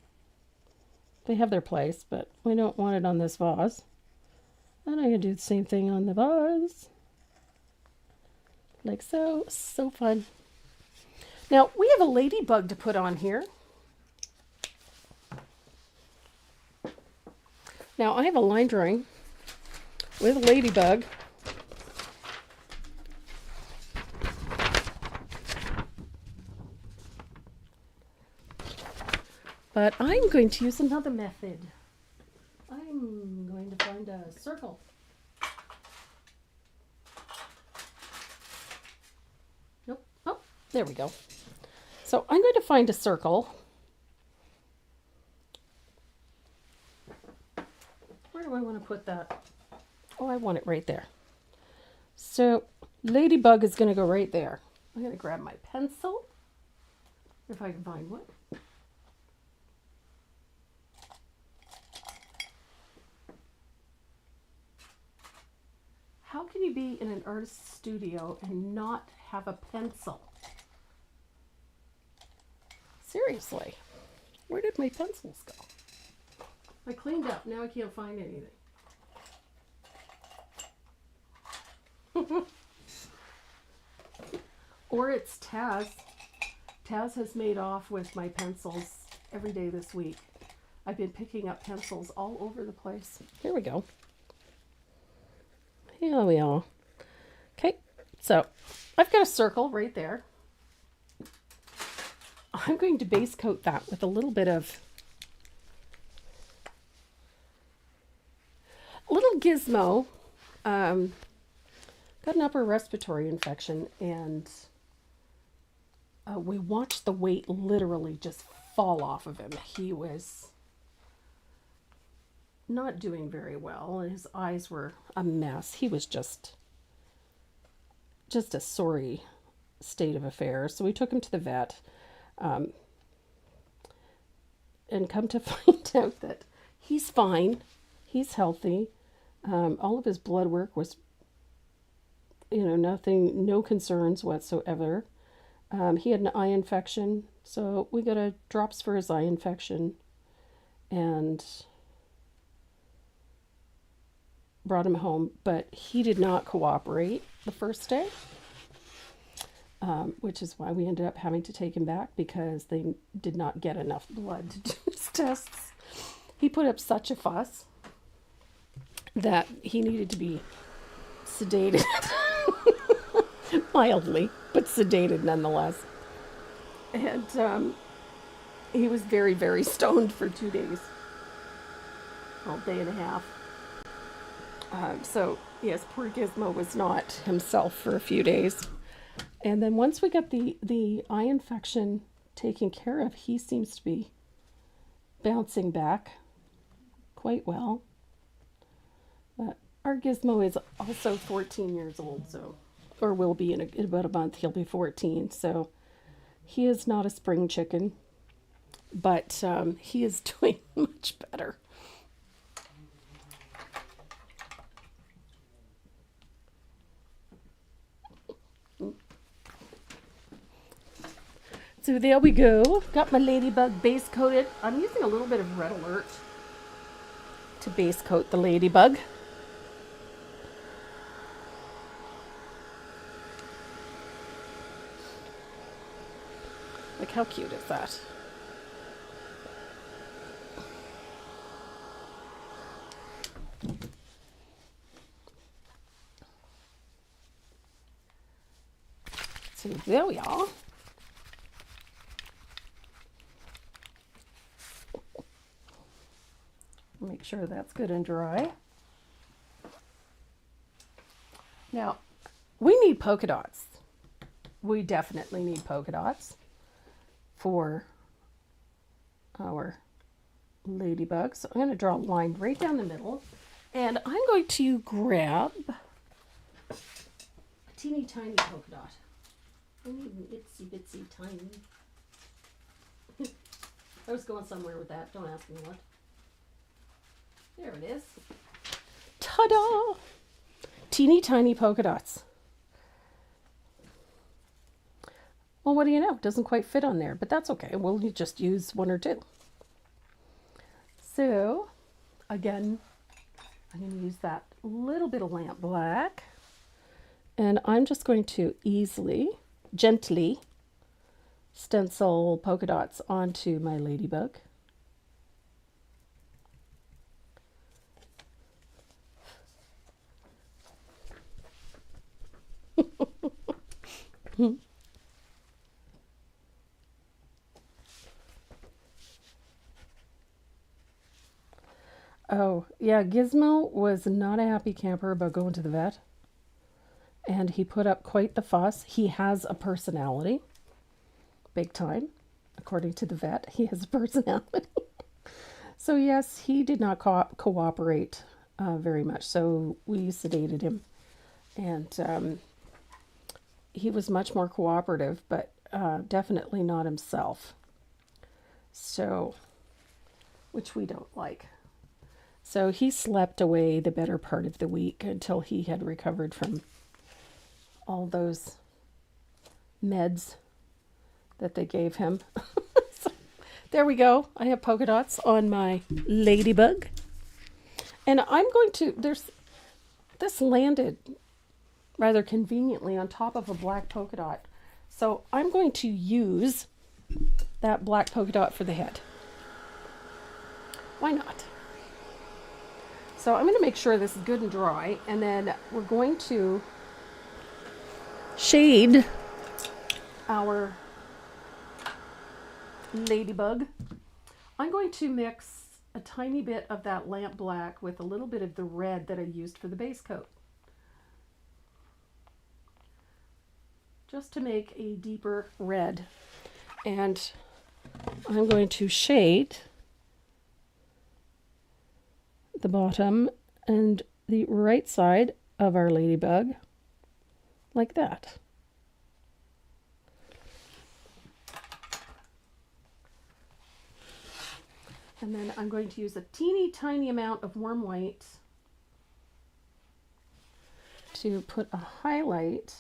B: They have their place, but we don't want it on this vase. And I'm going to do the same thing on the vase. Like so. So fun. Now, we have a ladybug to put on here. Now, I have a line drawing with a ladybug. But I'm going to use another method. I'm going to find a circle. Nope. Oh, there we go. So I'm going to find a circle. Where do I want to put that? Oh, I want it right there. So ladybug is going to go right there. I'm going to grab my pencil, if I can find one. How can you be in an artist's studio and not have a pencil? Seriously, where did my pencils go? I cleaned up, now I can't find anything. Or it's Taz. Taz has made off with my pencils every day this week. I've been picking up pencils all over the place. Here we go. Here we are. Okay, so I've got a circle right there. I'm going to base coat that with a little bit of little gizmo. Got an upper respiratory infection, and we watched the weight literally just fall off of him. He was not doing very well, and his eyes were a mess. He was just a sorry state of affairs. So we took him to the vet, and come to find out that he's fine. He's healthy. All of his blood work was, no concerns whatsoever. He had an eye infection, so we got drops for his eye infection and brought him home, but he did not cooperate the first day, which is why we ended up having to take him back because they did not get enough blood to do his tests. He put up such a fuss that he needed to be sedated. Mildly, but sedated nonetheless. And he was very, very stoned for 2 days. all day and a half. So yes, poor Gizmo was not himself for a few days. And then once we got the eye infection taken care of, he seems to be bouncing back quite well. But our Gizmo is also 14 years old, so, or will be in about a month. He'll be 14, so he is not a spring chicken, but he is doing much better. So there we go. Got my ladybug base coated. I'm using a little bit of Red Alert to base coat the ladybug. Like, how cute is that? So there we are. Make sure that's good and dry. Now, we need polka dots. We definitely need polka dots for our ladybug. So I'm going to draw a line right down the middle. And I'm going to grab a teeny tiny polka dot. I need an itsy bitsy tiny. I was going somewhere with that. Don't ask me what. There it is. Ta-da! Teeny tiny polka dots. Well, what do you know? It doesn't quite fit on there, but that's okay. We'll just use one or two. So, again, I'm going to use that little bit of lamp black. And I'm just going to gently stencil polka dots onto my ladybug. Oh, yeah, Gizmo was not a happy camper about going to the vet. And he put up quite the fuss. He has a personality. Big time. According to the vet, he has a personality. So yes, he did not cooperate very much. So we sedated him. And he was much more cooperative, but definitely not himself. So, which we don't like. So he slept away the better part of the week until he had recovered from all those meds that they gave him. So, there we go. I have polka dots on my ladybug. And I'm going to, this landed rather conveniently on top of a black polka dot. So I'm going to use that black polka dot for the head. Why not? So I'm going to make sure this is good and dry, and then we're going to shade our ladybug. I'm going to mix a tiny bit of that lamp black with a little bit of the red that I used for the base coat, just to make a deeper red. And I'm going to shade the bottom and the right side of our ladybug like that. And then I'm going to use a teeny tiny amount of warm white to put a highlight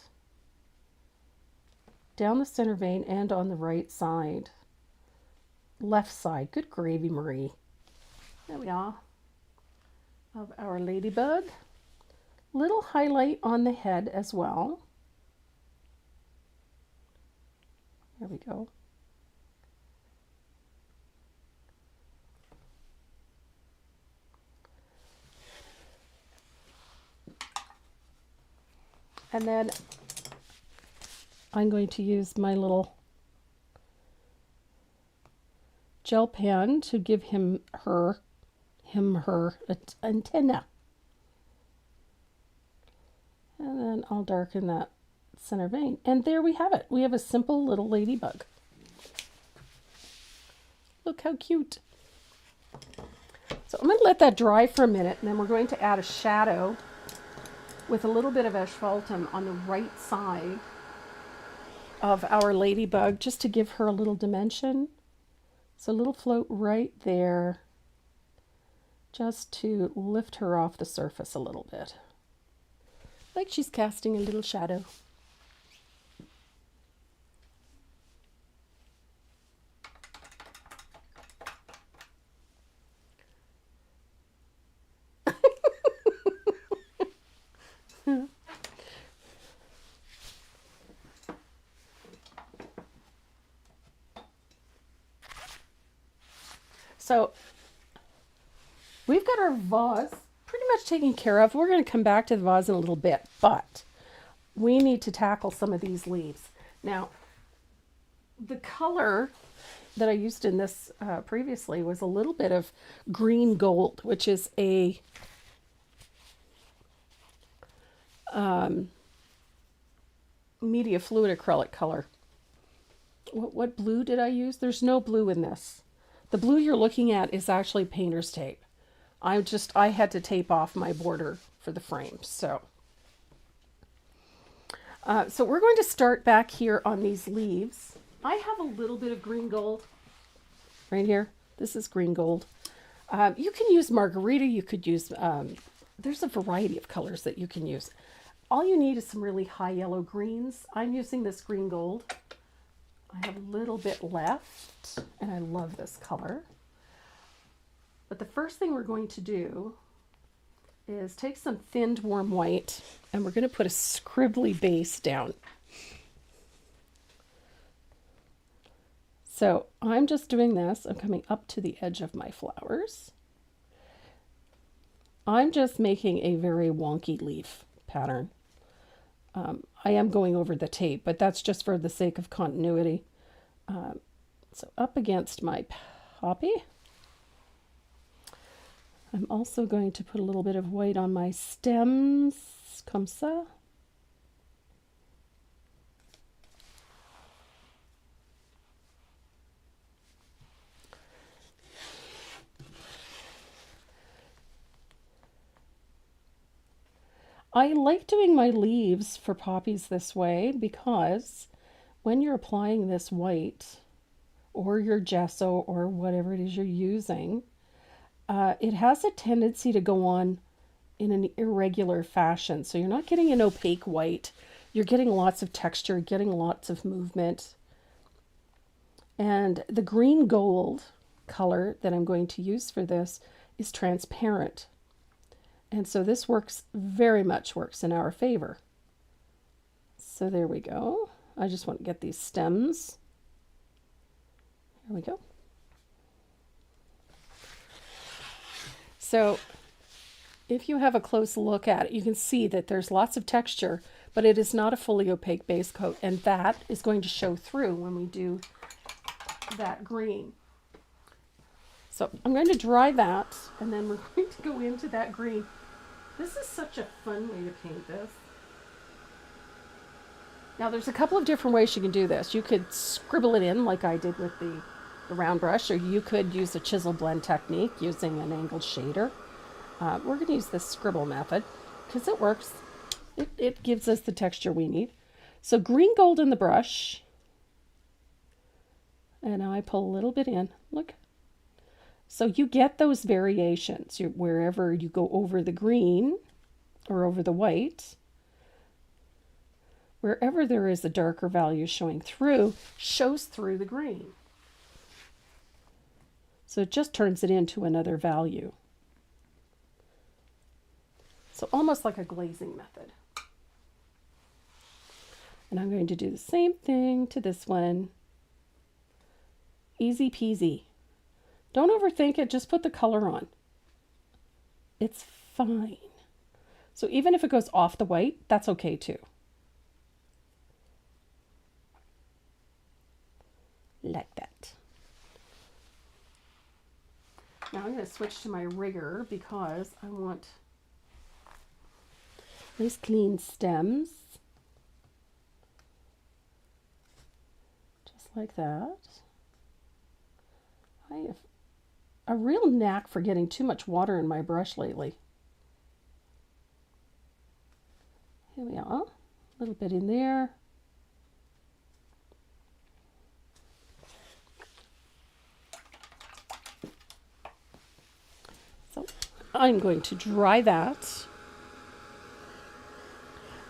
B: down the center vein and on the right side. Left side. Good gravy, Marie. There we are. Of our ladybug. Little highlight on the head as well. There we go. And then I'm going to use my little gel pen to give him her antenna. And then I'll darken that center vein. And there we have it. We have a simple little ladybug. Look how cute. So I'm going to let that dry for a minute, and then we're going to add a shadow with a little bit of asphaltum on the right side of our ladybug, just to give her a little dimension. So a little float right there, just to lift her off the surface a little bit. Like she's casting a little shadow. So we've got our vase pretty much taken care of. We're going to come back to the vase in a little bit, but we need to tackle some of these leaves. Now, the color that I used in this previously was a little bit of green gold, which is a media fluid acrylic color. What blue did I use? There's no blue in this. The blue you're looking at is actually painter's tape. I had to tape off my border for the frame. So we're going to start back here on these leaves. I have a little bit of green gold right here. This is green gold. You can use margarita. You could use, there's a variety of colors that you can use. All you need is some really high yellow greens. I'm using this green gold. I have a little bit left, and I love this color. But the first thing we're going to do is take some thinned warm white, and we're going to put a scribbly base down. So I'm just doing this. I'm coming up to the edge of my flowers. I'm just making a very wonky leaf pattern. I am going over the tape, but that's just for the sake of continuity. So up against my poppy. I'm also going to put a little bit of white on my stems, comme ça. I like doing my leaves for poppies this way because when you're applying this white or your gesso or whatever it is you're using, it has a tendency to go on in an irregular fashion. So you're not getting an opaque white. You're getting lots of texture, getting lots of movement. And the green gold color that I'm going to use for this is transparent. And so this very much works in our favor. So there we go. I just want to get these stems. Here we go. So if you have a close look at it, you can see that there's lots of texture, but it is not a fully opaque base coat. And that is going to show through when we do that green. So I'm going to dry that, and then we're going to go into that green. This is such a fun way to paint this. Now there's a couple of different ways you can do this. You could scribble it in like I did with the round brush, or you could use a chisel blend technique using an angled shader. We're going to use the scribble method because it works. It gives us the texture we need. So green gold in the brush. And now I pull a little bit in. Look. So you get those variations wherever you go over the green or over the white. Wherever there is a darker value showing through, shows through the green. So it just turns it into another value. So almost like a glazing method. And I'm going to do the same thing to this one. Easy peasy. Don't overthink it, just put the color on. It's fine. So even if it goes off the white, that's okay too. Like that. Now I'm going to switch to my rigger because I want nice clean stems. Just like that. I have a real knack for getting too much water in my brush lately. Here we are. A little bit in there. So I'm going to dry that.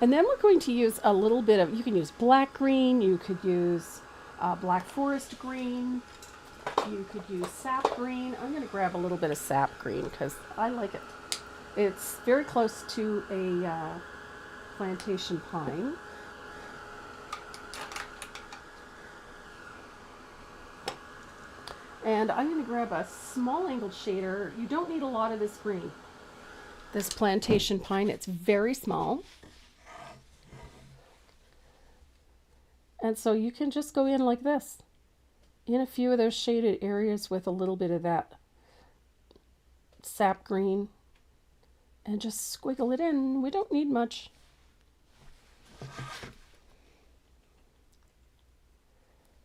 B: And then we're going to use a little bit of, you can use black green, you could use black forest green, you could use sap green. I'm going to grab a little bit of sap green because I like it. It's very close to a plantation pine. And I'm going to grab a small angled shader. You don't need a lot of this green. This plantation pine, it's very small. And so you can just go in like this, in a few of those shaded areas with a little bit of that sap green, and just squiggle it in. We don't need much.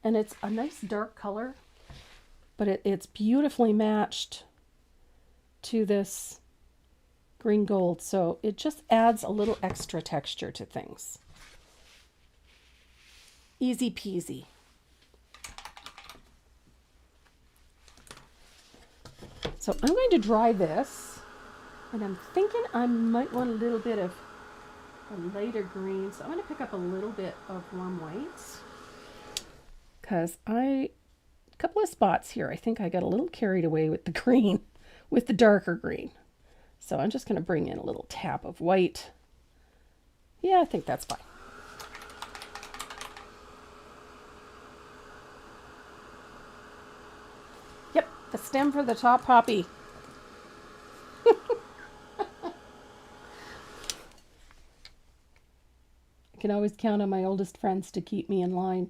B: And it's a nice dark color, but it's beautifully matched to this green gold, so it just adds a little extra texture to things. Easy peasy. So I'm going to dry this, and I'm thinking I might want a little bit of a lighter green, so I'm going to pick up a little bit of warm white, because a couple of spots here, I think I got a little carried away with the green, with the darker green. So I'm just going to bring in a little tap of white. Yeah, I think that's fine. Yep, the stem for the top poppy. I can always count on my oldest friends to keep me in line.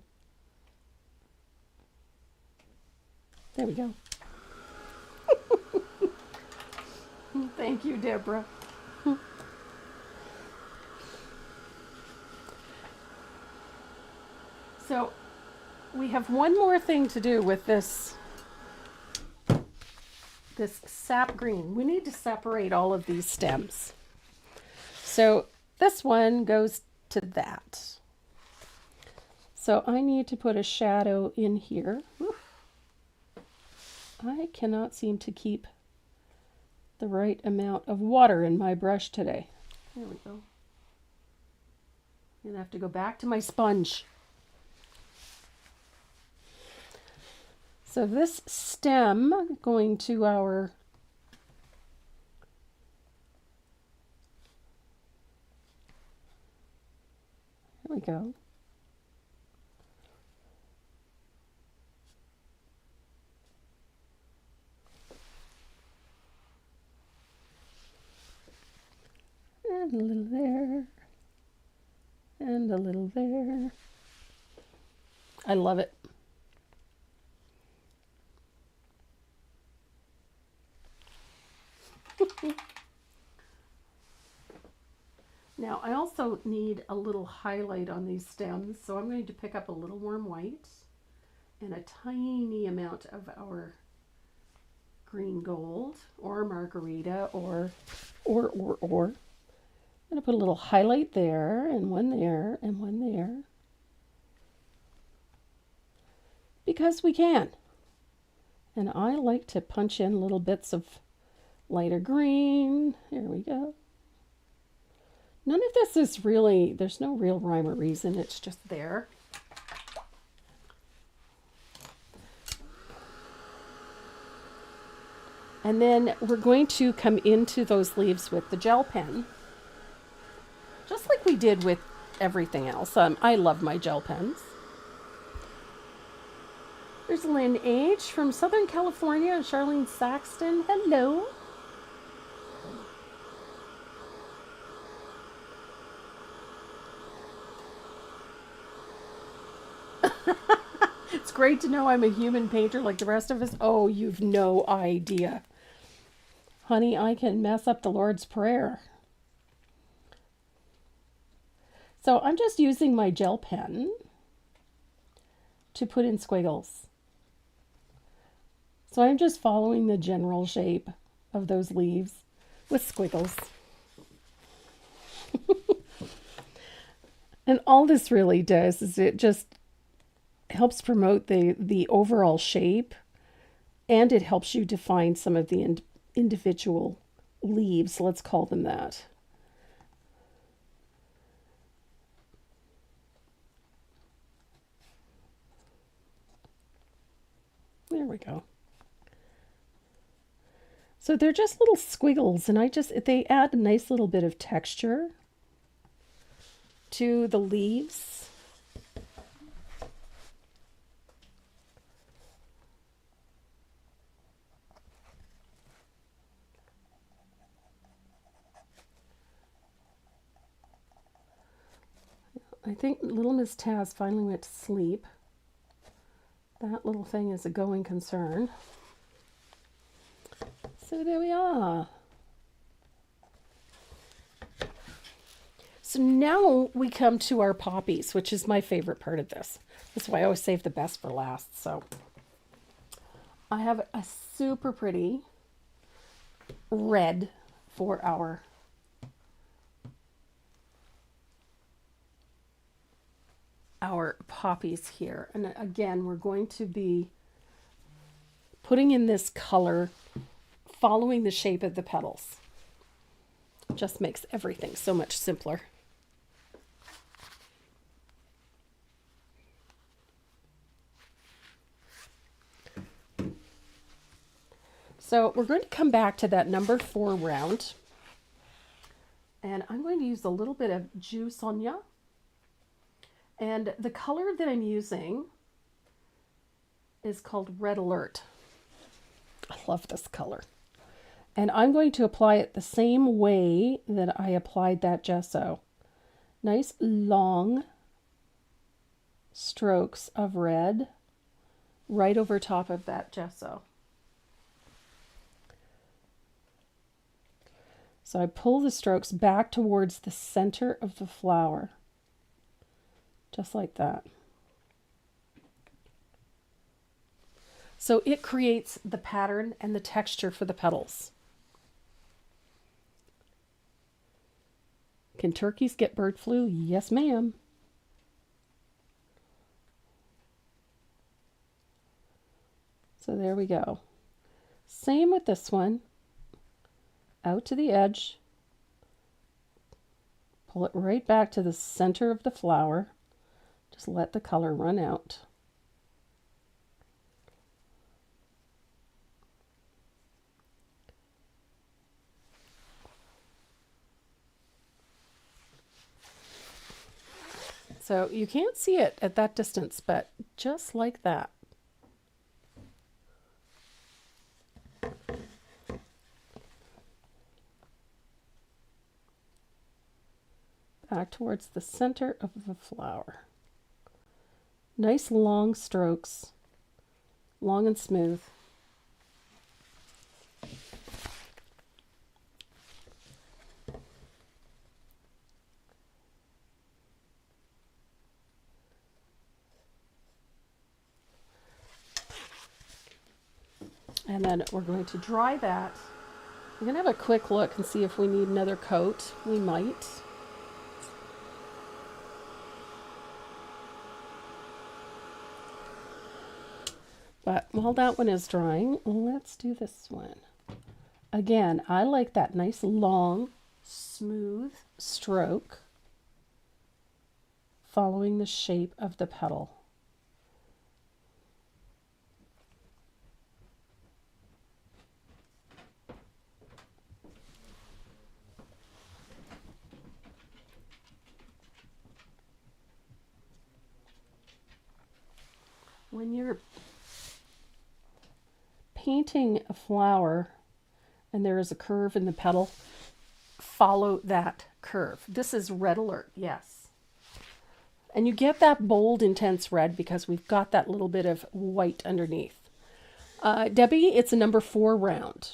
B: There we go. Thank you, Deborah. So we have one more thing to do with this sap green. We need to separate all of these stems. So this one goes to that. So I need to put a shadow in here. I cannot seem to keep the right amount of water in my brush today. There we go. I'm gonna have to go back to my sponge. So this stem going to our there we go. And a little there, and a little there. I love it. Now I also need a little highlight on these stems, so I'm going to pick up a little warm white and a tiny amount of our green gold or margarita or. I'm going to put a little highlight there, and one there, and one there. Because we can. And I like to punch in little bits of lighter green. There we go. None of this is really, there's no real rhyme or reason. It's just there. And then we're going to come into those leaves with the gel pen. Just like we did with everything else. I love my gel pens. There's Lynn H. from Southern California and Charlene Saxton. Hello. It's great to know I'm a human painter like the rest of us. Oh, you've no idea. honey, I can mess up the Lord's Prayer. So I'm just using my gel pen to put in squiggles. So I'm just following the general shape of those leaves with squiggles. And all this really does is it just helps promote the overall shape, and it helps you define some of the individual leaves, let's call them that. There we go. So they're just little squiggles, and they add a nice little bit of texture to the leaves. I think little Miss Taz finally went to sleep. That little thing is a going concern. So there we are. So now we come to our poppies, which is my favorite part of this. That's why I always save the best for last. So I have a super pretty red for our poppies here. And again, we're going to be putting in this color following the shape of the petals. It just makes everything so much simpler. So we're going to come back to that number 4 round, and I'm going to use a little bit of Jus Sonia, and the color that I'm using is called Red Alert. I love this color. And I'm going to apply it the same way that I applied that gesso. Nice long strokes of red right over top of that gesso. So I pull the strokes back towards the center of the flower, just like that. So it creates the pattern and the texture for the petals. Can turkeys get bird flu? Yes, ma'am. So there we go. Same with this one. Out to the edge. Pull it right back to the center of the flower. Just let the color run out. So you can't see it at that distance, but just like that. Back towards the center of the flower. Nice long strokes, long and smooth. And then we're going to dry that. We're going to have a quick look and see if we need another coat. We might. But while that one is drying, let's do this one. Again, I like that nice long, smooth stroke following the shape of the petal. When you're painting a flower and there is a curve in the petal, follow that curve. This is Red Alert, yes. And you get that bold, intense red because we've got that little bit of white underneath. Debbie, it's a number 4 round.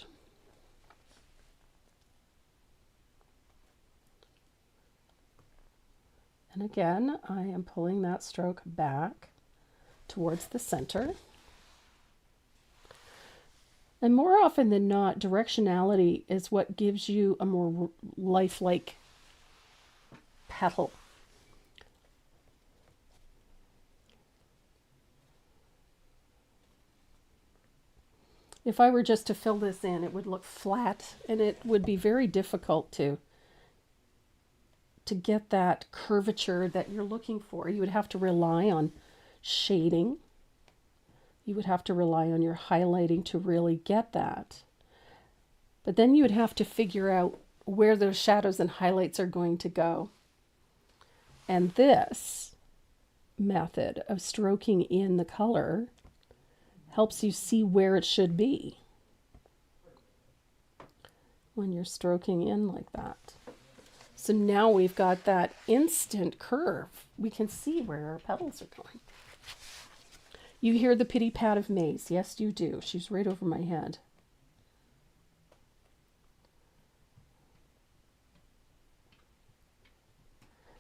B: And again, I am pulling that stroke back towards the center. And more often than not, directionality is what gives you a more lifelike petal. If I were just to fill this in, it would look flat, and it would be very difficult to get that curvature that you're looking for. You would have to rely on shading. You would have to rely on your highlighting to really get that. But then you would have to figure out where those shadows and highlights are going to go. And this method of stroking in the color helps you see where it should be when you're stroking in like that. So now we've got that instant curve. We can see where our petals are going. You hear the pitty pat of Maze. Yes, you do. She's right over my head.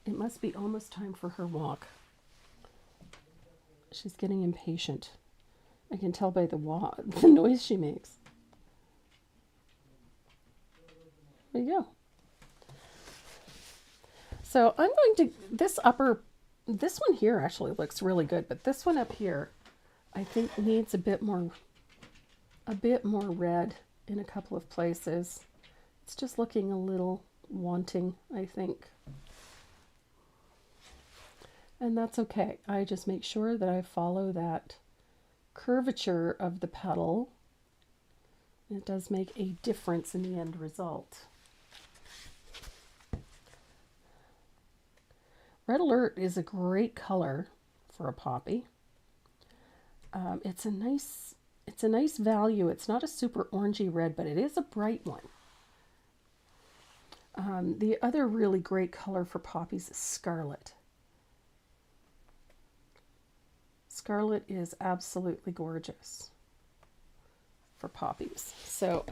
B: It must be almost time for her walk. She's getting impatient. I can tell by the noise she makes. There you go. So I'm going to, this one here actually looks really good, but this one up here, I think needs a bit more red in a couple of places. It's just looking a little wanting, I think. And that's okay. I just make sure that I follow that curvature of the petal. It does make a difference in the end result. Red Alert is a great color for a poppy. It's a nice value. It's not a super orangey red, but it is a bright one. The other really great color for poppies is Scarlet. Scarlet is absolutely gorgeous for poppies. So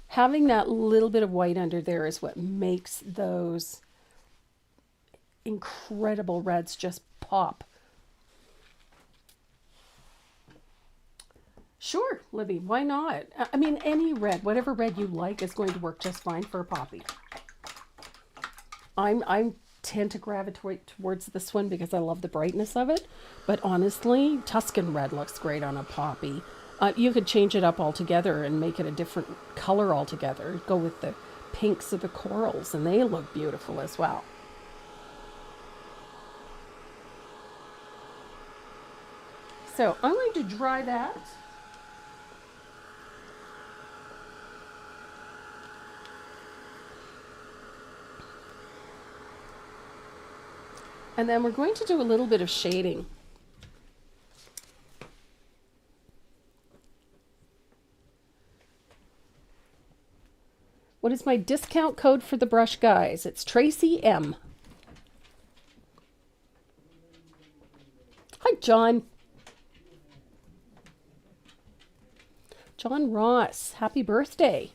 B: having that little bit of white under there is what makes those incredible reds just pop. Sure, Libby, why not? I mean, any red, whatever red you like is going to work just fine for a poppy. I tend to gravitate towards this one because I love the brightness of it, but honestly, Tuscan red looks great on a poppy. You could change it up altogether and make it a different color altogether. Go with the pinks or the corals, and they look beautiful as well. So I'm going to dry that. And then we're going to do a little bit of shading. What is my discount code for the brush, guys? It's Tracy M. Hi, John. John Ross, happy birthday.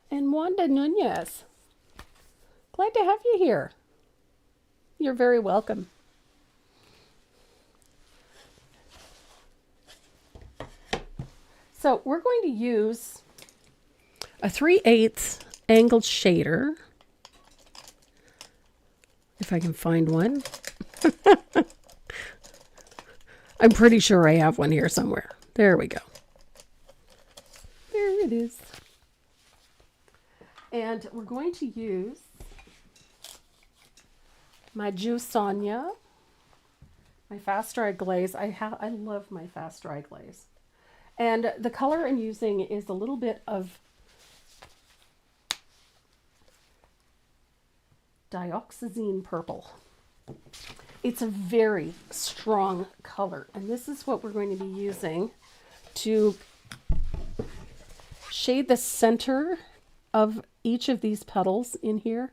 B: And Wanda Nunez, glad to have you here. You're very welcome. So we're going to use a 3/8 angled shader, if I can find one. I'm pretty sure I have one here somewhere. There we go. There it is. And we're going to use my Ju Sonia, my fast dry glaze. I love my fast dry glaze. And the color I'm using is a little bit of dioxazine purple. It's a very strong color, and this is what we're going to be using to shade the center of each of these petals in here.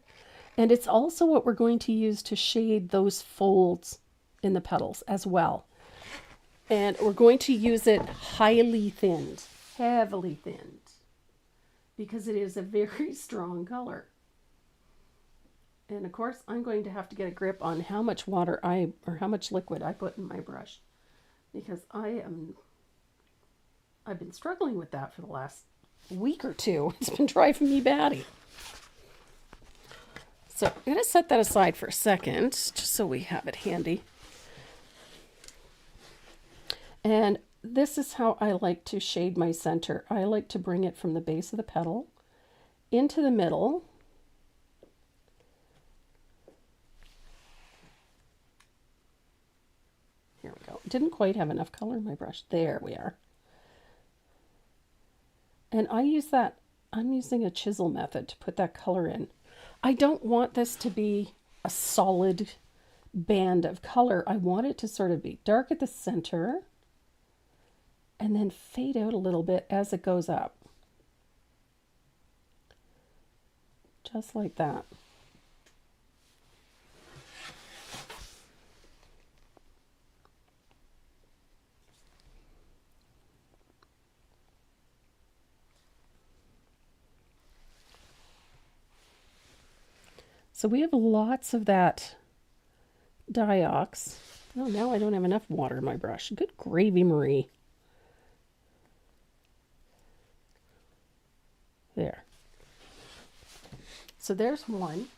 B: And it's also what we're going to use to shade those folds in the petals as well. And we're going to use it highly thinned, heavily thinned, because it is a very strong color. And of course, I'm going to have to get a grip on how much water or how much liquid I put in my brush, because I've been struggling with that for the last week or two. It's been driving me batty. So I'm going to set that aside for a second, just so we have it handy. And this is how I like to shade my center. I like to bring it from the base of the petal into the middle. Here we go. Didn't quite have enough color in my brush. There we are. And I'm using a chisel method to put that color in. I don't want this to be a solid band of color. I want it to sort of be dark at the center and then fade out a little bit as it goes up. Just like that. So we have lots of that diox. Oh, now I don't have enough water in my brush. Good gravy, Marie. There. So there's one.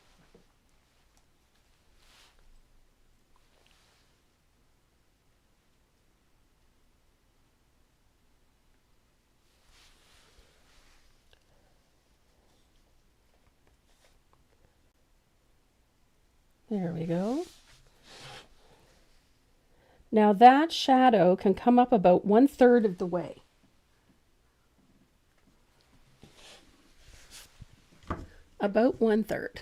B: There we go. Now that shadow can come up about 1/3 of the way. About 1/3.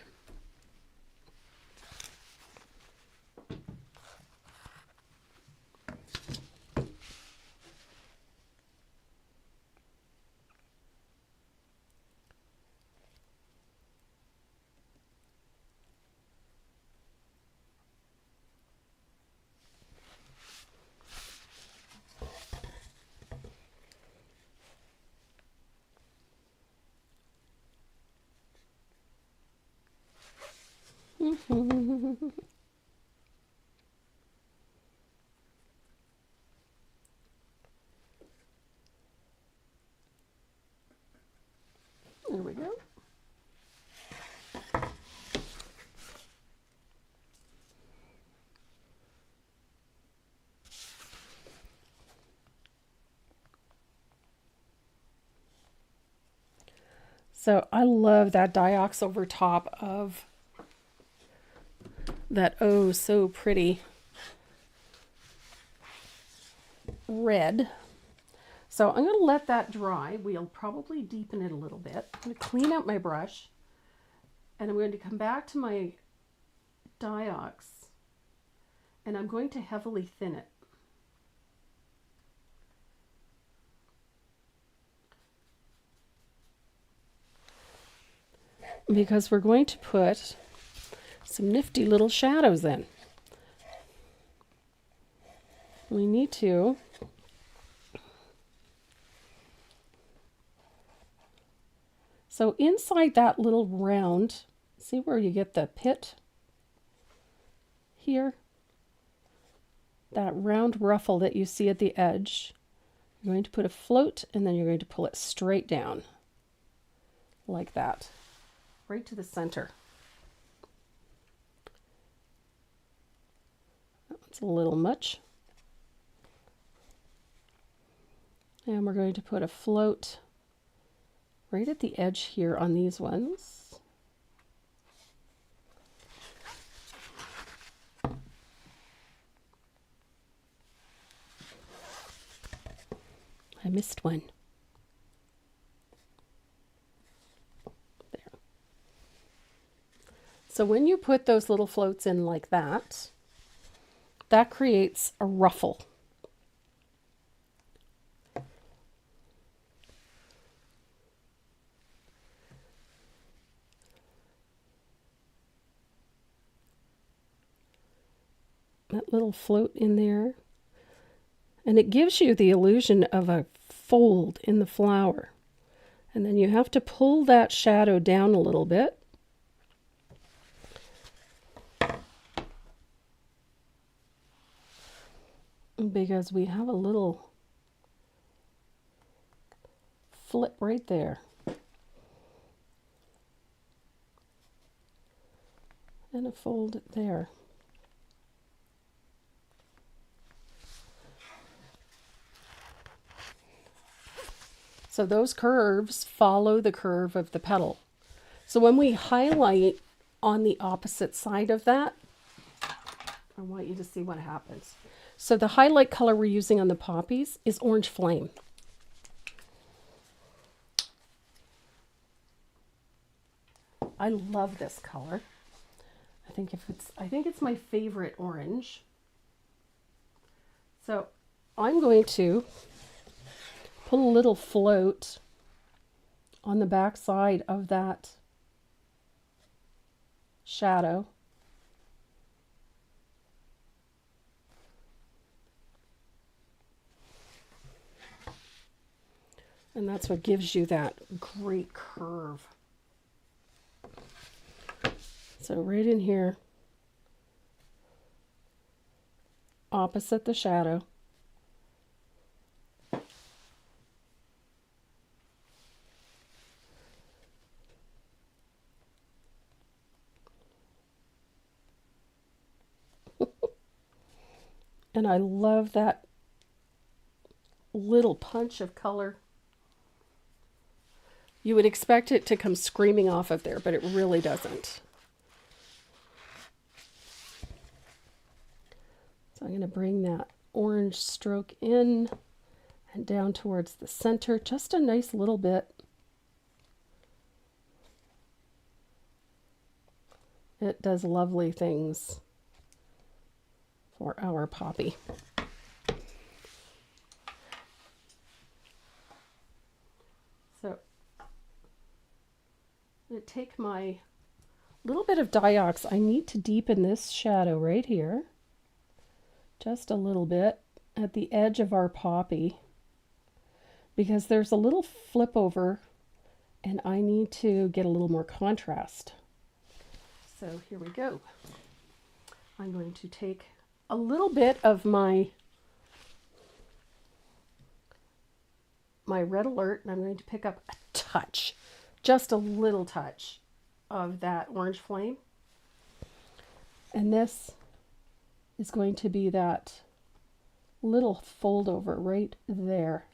B: There we go. So I love that diox over top of that oh so pretty red. So I'm going to let that dry. We'll probably deepen it a little bit. I'm going to clean out my brush and I'm going to come back to my diox and I'm going to heavily thin it. Because we're going to put some nifty little shadows in. We need to so inside that little round, see where you get the pit here? That round ruffle that you see at the edge. You're going to put a float and then you're going to pull it straight down like that, right to the center. That's a little much. And we're going to put a float right at the edge here on these ones. I missed one. There. So when you put those little floats in like that, that creates a ruffle. That little float in there. And it gives you the illusion of a fold in the flower. And then you have to pull that shadow down a little bit. Because we have a little flip right there. And a fold there. So those curves follow the curve of the petal. So when we highlight on the opposite side of that, I want you to see what happens. So the highlight color we're using on the poppies is Orange Flame. I love this color. I think it's my favorite orange. So I'm going to put a little float on the back side of that shadow. And that's what gives you that great curve. So right in here, opposite the shadow. And I love that little punch of color. You would expect it to come screaming off of there, but it really doesn't. So I'm going to bring that orange stroke in and down towards the center, just a nice little bit. It does lovely things for our poppy. So I'm going to take my little bit of Diox. I need to deepen this shadow right here, just a little bit at the edge of our poppy, because there's a little flip over and I need to get a little more contrast. So here we go. I'm going to take a little bit of my Red Alert, and I'm going to pick up a touch, just a little touch of that Orange Flame. And this is going to be that little fold over right there.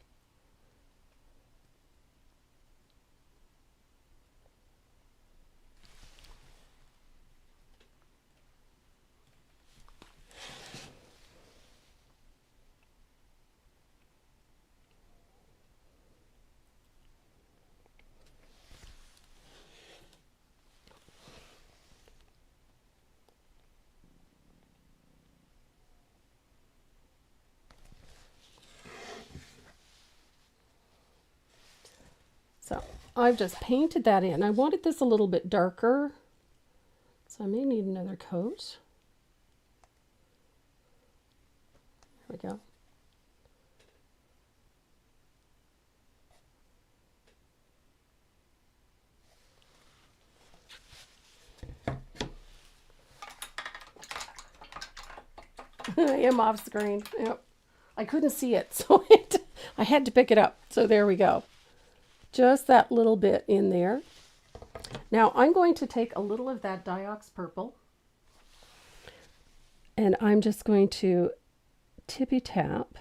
B: So I've just painted that in. I wanted this a little bit darker, so I may need another coat. There we go. I am off screen. Yep. I couldn't see it, so I had to pick it up. So there we go. Just that little bit in there. Now I'm going to take a little of that Diox purple, and I'm just going to tippy tap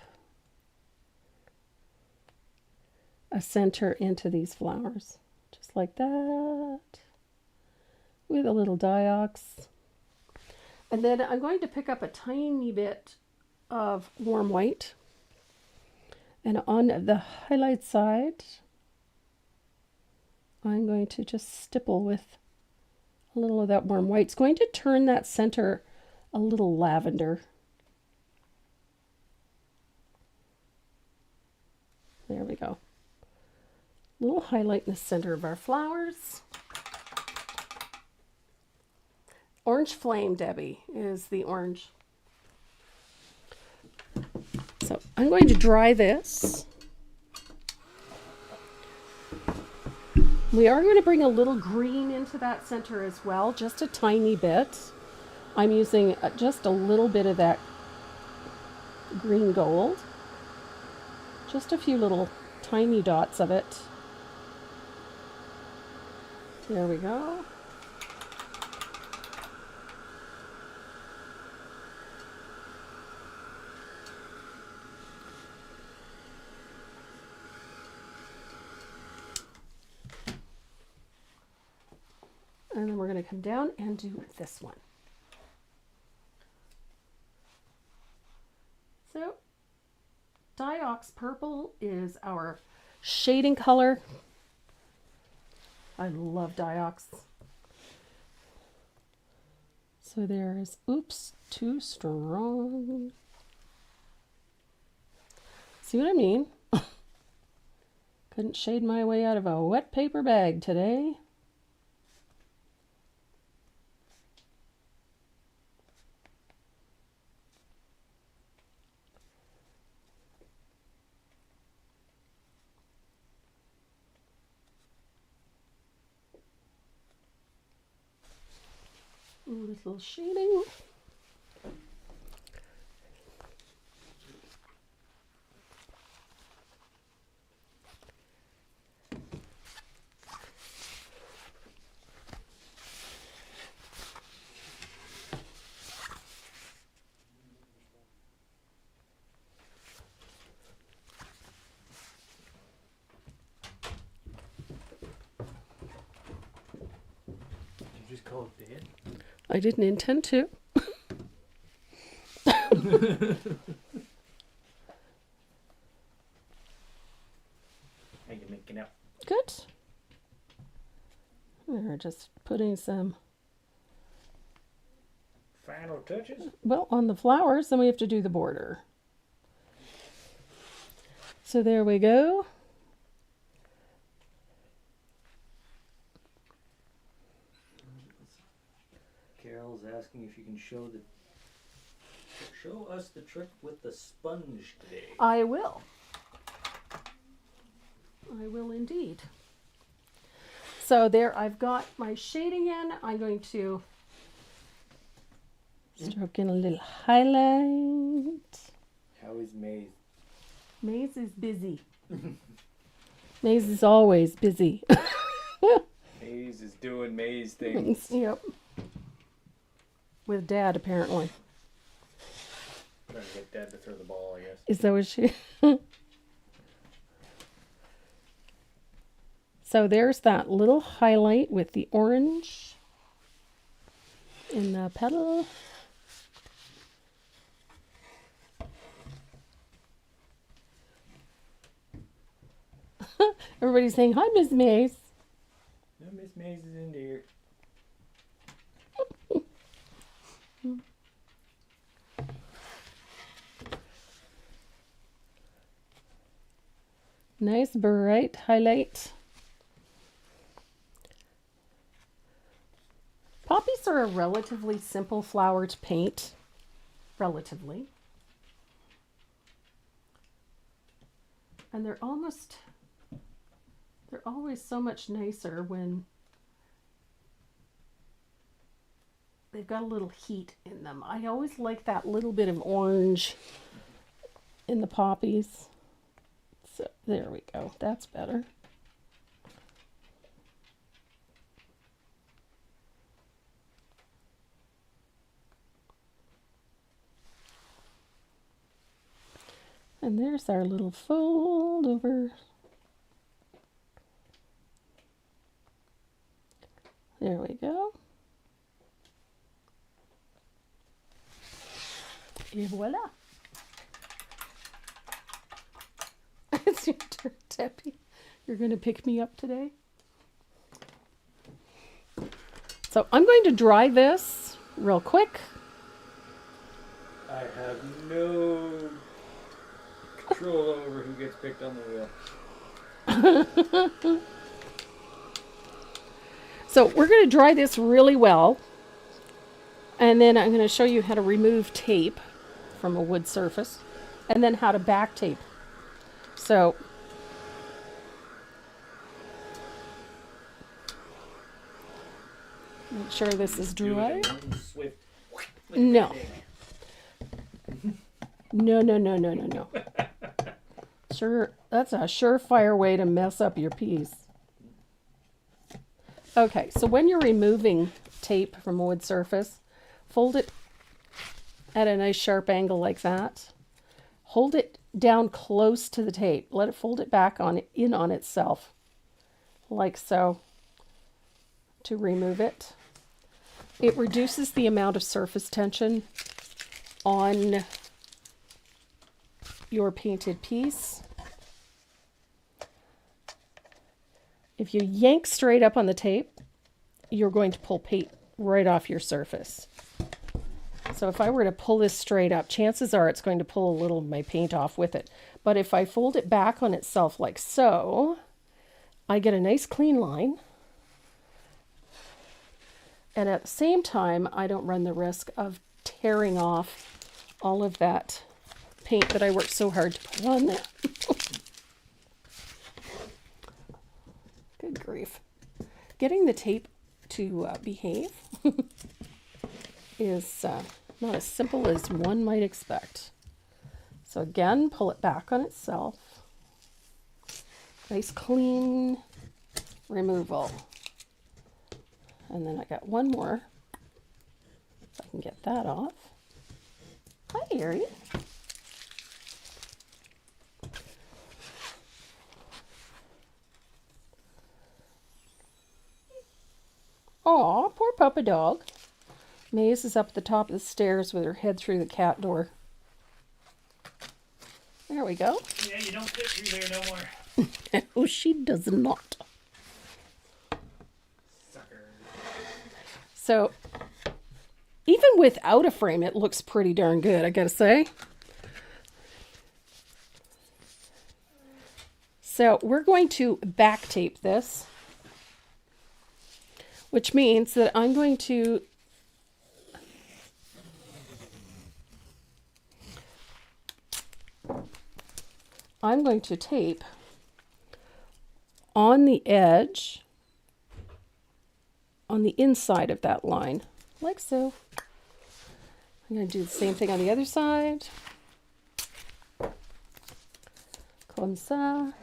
B: a center into these flowers, just like that, with a little Diox. And then I'm going to pick up a tiny bit of warm white, and on the highlight side I'm going to just stipple with a little of that warm white. It's going to turn that center a little lavender. There we go. A little highlight in the center of our flowers. Orange Flame, Debbie, is the orange. So I'm going to dry this. We are going to bring a little green into that center as well, just a tiny bit. I'm using just a little bit of that green gold. Just a few little tiny dots of it. There we go. And then we're going to come down and do this one. So, Diox Purple is our shading color. I love Diox. So there's, oops, too strong. See what I mean? Couldn't shade my way out of a wet paper bag today. Little shading.
A: Did you just call it dead?
B: I didn't intend to.
A: How you making out?
B: Good. We're just putting some,
A: Final touches?
B: well, on the flowers, then we have to do the border. So there we go.
A: Carol's asking if you can show us the trick with the sponge today.
B: I will. I will indeed. So there I've got my shading in. I'm going to stroke in a little highlight.
A: How is Maze?
B: Maze is busy. Maze is always busy.
A: Maze is doing Maze things.
B: Yep. With Dad, apparently.
A: Trying to get Dad to throw the ball, I guess.
B: Is that what she... So there's that little highlight with the orange in the petal. Everybody's saying, hi, Miss Maze.
A: No, Miss Maze is in there.
B: Nice bright highlight. Poppies are a relatively simple flower to paint. Relatively. And they're always so much nicer when they've got a little heat in them. I always like that little bit of orange in the poppies. So there we go. That's better. And there's our little fold over. There we go. Et voila. It's your turn, Debbie. You're going to pick me up today. So I'm going to dry this real quick.
A: I have no control over who gets picked on the wheel.
B: So we're going to dry this really well. And then I'm going to show you how to remove tape from a wood surface. and then how to back tape. So make sure this is
A: Do
B: dry.
A: it in one swift.
B: No. No. Sure, that's a surefire way to mess up your piece. Okay, so when you're removing tape from a wood surface, fold it at a nice sharp angle like that. Hold it down close to the tape. Let it fold it back in on itself, like so, to remove it. It reduces the amount of surface tension on your painted piece. If you yank straight up on the tape, you're going to pull paint right off your surface. So if I were to pull this straight up, chances are it's going to pull a little of my paint off with it. But if I fold it back on itself like so, I get a nice clean line. And at the same time, I don't run the risk of tearing off all of that paint that I worked so hard to put on there. Good grief. Getting the tape to behave is not as simple as one might expect. So again, pull it back on itself. Nice clean removal. And then I got one more. If I can get that off. Hi, Harry. Aw, poor puppy dog. Maze is up at the top of the stairs with her head through the cat door. There we go.
A: Yeah, you don't fit through there no more.
B: Oh, she does not.
A: Sucker.
B: So, even without a frame, it looks pretty darn good, I gotta say. So, we're going to back tape this, which means that I'm going to tape on the edge, on the inside of that line, like so. I'm going to do the same thing on the other side. Comme ça.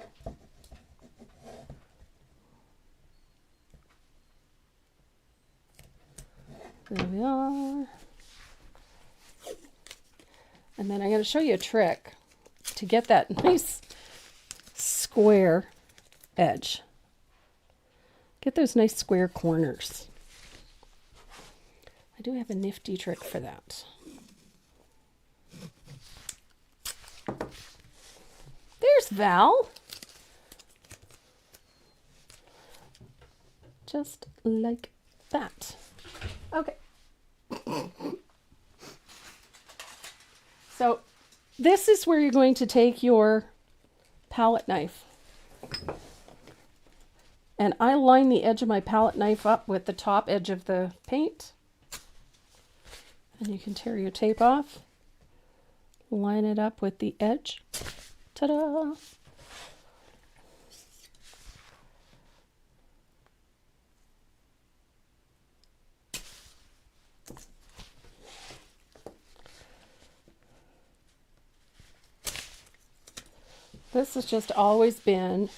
B: There we are. And then I'm going to show you a trick to get that nice square edge. Get those nice square corners. I do have a nifty trick for that. There's Val. Just like that. Okay. So this is where you're going to take your palette knife. And I line the edge of my palette knife up with the top edge of the paint. And you can tear your tape off. Line it up with the edge. Ta-da! This has just always been,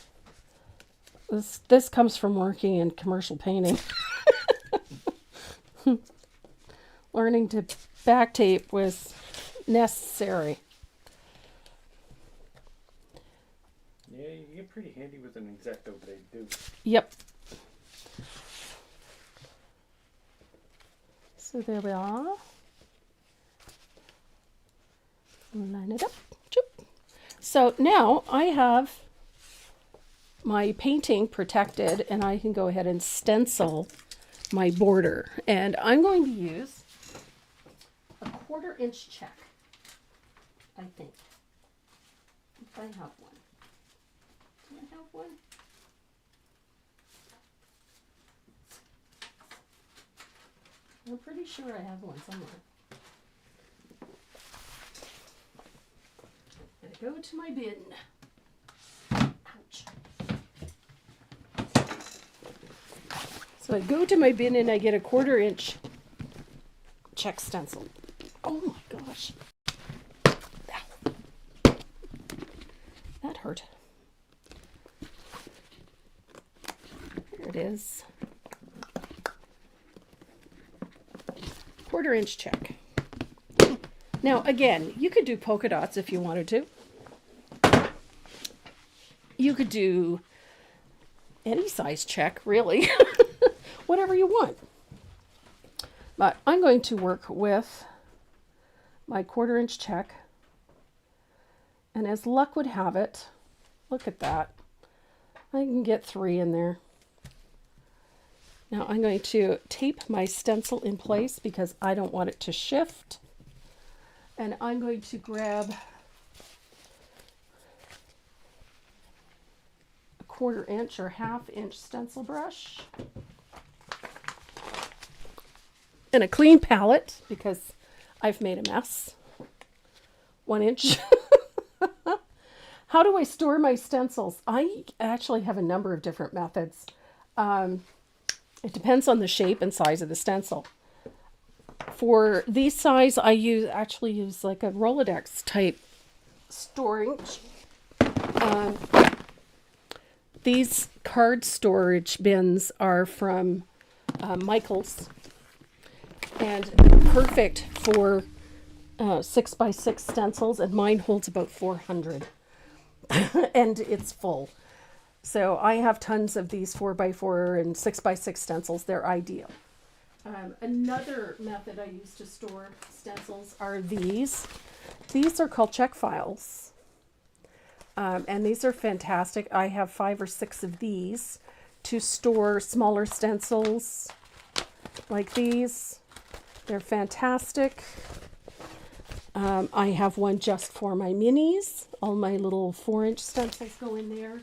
B: this comes from working in commercial painting. Learning to back tape was necessary.
A: Yeah, you get pretty handy with an X-Acto blade too.
B: Yep. So there we are. Line it up. Choop. So now I have my painting protected and I can go ahead and stencil my border. And I'm going to use a 1/4 inch check, I think. If I have one. Do I have one? I'm pretty sure I have one somewhere. go to my bin. Ouch. So I go to my bin and I get a 1/4 inch check stencil. Oh my gosh. Ow. That hurt. There it is. 1/4 inch check. Now again, you could do polka dots if you wanted to. You could do any size check, really. Whatever you want. But I'm going to work with my 1/4 inch check. And as luck would have it, look at that. I can get 3 in there. Now I'm going to tape my stencil in place because I don't want it to shift. And I'm going to grab a 1/4 inch or 1/2 inch stencil brush. And a clean palette because I've made a mess. 1 inch. How do I store my stencils? I actually have a number of different methods. It depends on the shape and size of the stencil. For these size, I actually use like a Rolodex type storage. These card storage bins are from Michael's. And perfect for 6x6 stencils, and mine holds about 400 and it's full. So I have tons of these 4x4 and 6x6 stencils. They're ideal. Another method I use to store stencils are these. These are called check files, and these are fantastic. I have 5 or 6 of these to store smaller stencils like these. They're fantastic. I have one just for my minis. All my little 4-inch stencils go in there.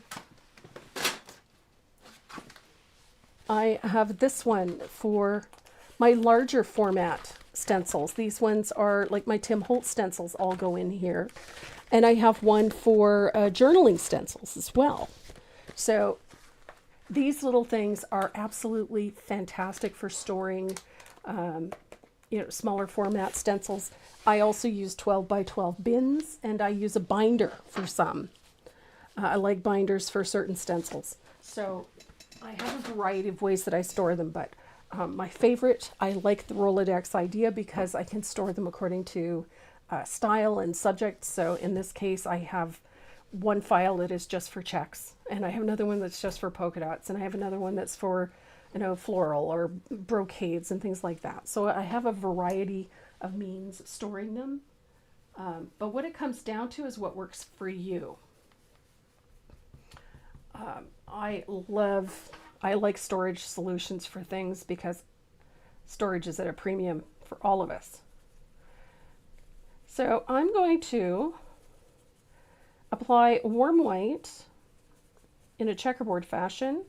B: I have this one for my larger format stencils. These ones are like my Tim Holtz stencils all go in here. And I have one for journaling stencils as well. So these little things are absolutely fantastic for storing smaller format stencils. I also use 12x12 bins, and I use a binder for some. I like binders for certain stencils. So I have a variety of ways that I store them, but my favorite, I like the Rolodex idea because I can store them according to style and subject. So in this case, I have one file that is just for checks, and I have another one that's just for polka dots, and I have another one that's for floral or brocades and things like that. So I have a variety of means storing them. But what it comes down to is what works for you. I like storage solutions for things because storage is at a premium for all of us. So I'm going to apply warm white in a checkerboard fashion,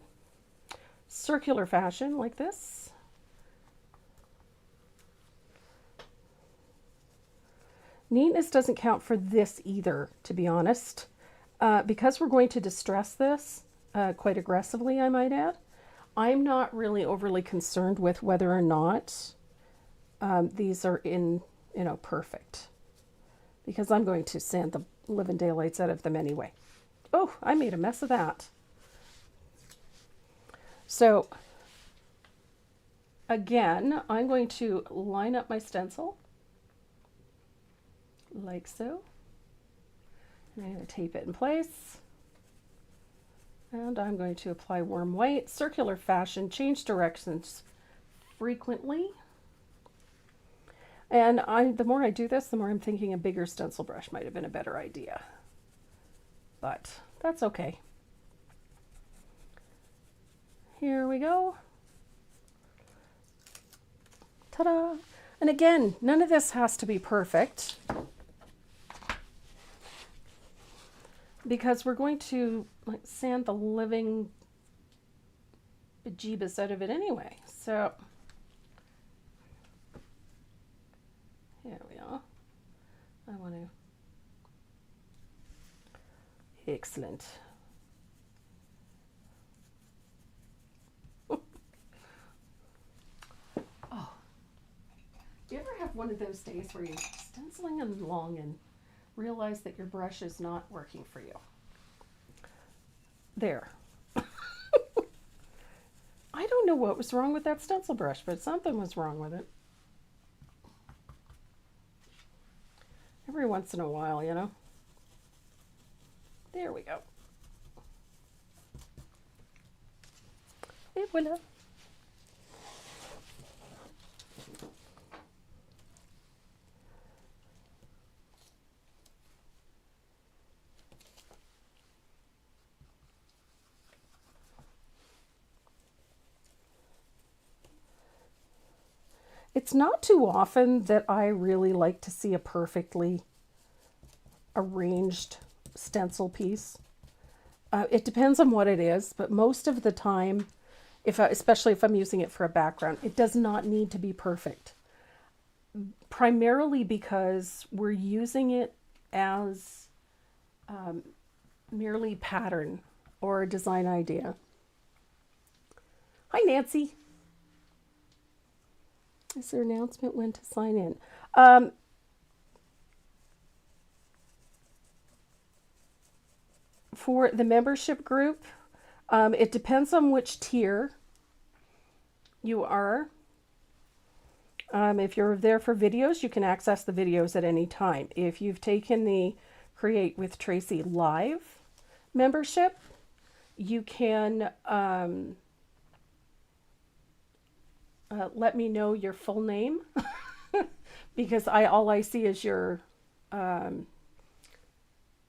B: circular fashion like this. Neatness doesn't count for this either, to be honest. Because we're going to distress this quite aggressively, I might add, I'm not really overly concerned with whether or not these are perfect, because I'm going to sand the living daylights out of them anyway. Oh, I made a mess of that. So again, I'm going to line up my stencil like so. And I'm going to tape it in place. And I'm going to apply warm white, circular fashion, change directions frequently. And the more I do this, the more I'm thinking a bigger stencil brush might have been a better idea. But that's okay. Here we go. Ta-da! And again, none of this has to be perfect, because we're going to sand the living bejeebus out of it anyway. So here we are. I want to Excellent. Oh, do you ever have one of those days where you're stenciling along and realize that your brush is not working for you? There. I don't know what was wrong with that stencil brush, but something was wrong with it. Every once in a while, you know. There we go. Et voila. It's not too often that I really like to see a perfectly arranged stencil piece. It depends on what it is, but most of the time, especially if I'm using it for a background, it does not need to be perfect. Primarily because we're using it as merely pattern or a design idea. Hi, Nancy. Is there an announcement when to sign in? For the membership group, it depends on which tier you are. If you're there for videos, you can access the videos at any time. If you've taken the Create with Tracy Live membership, you can let me know your full name because all I see is your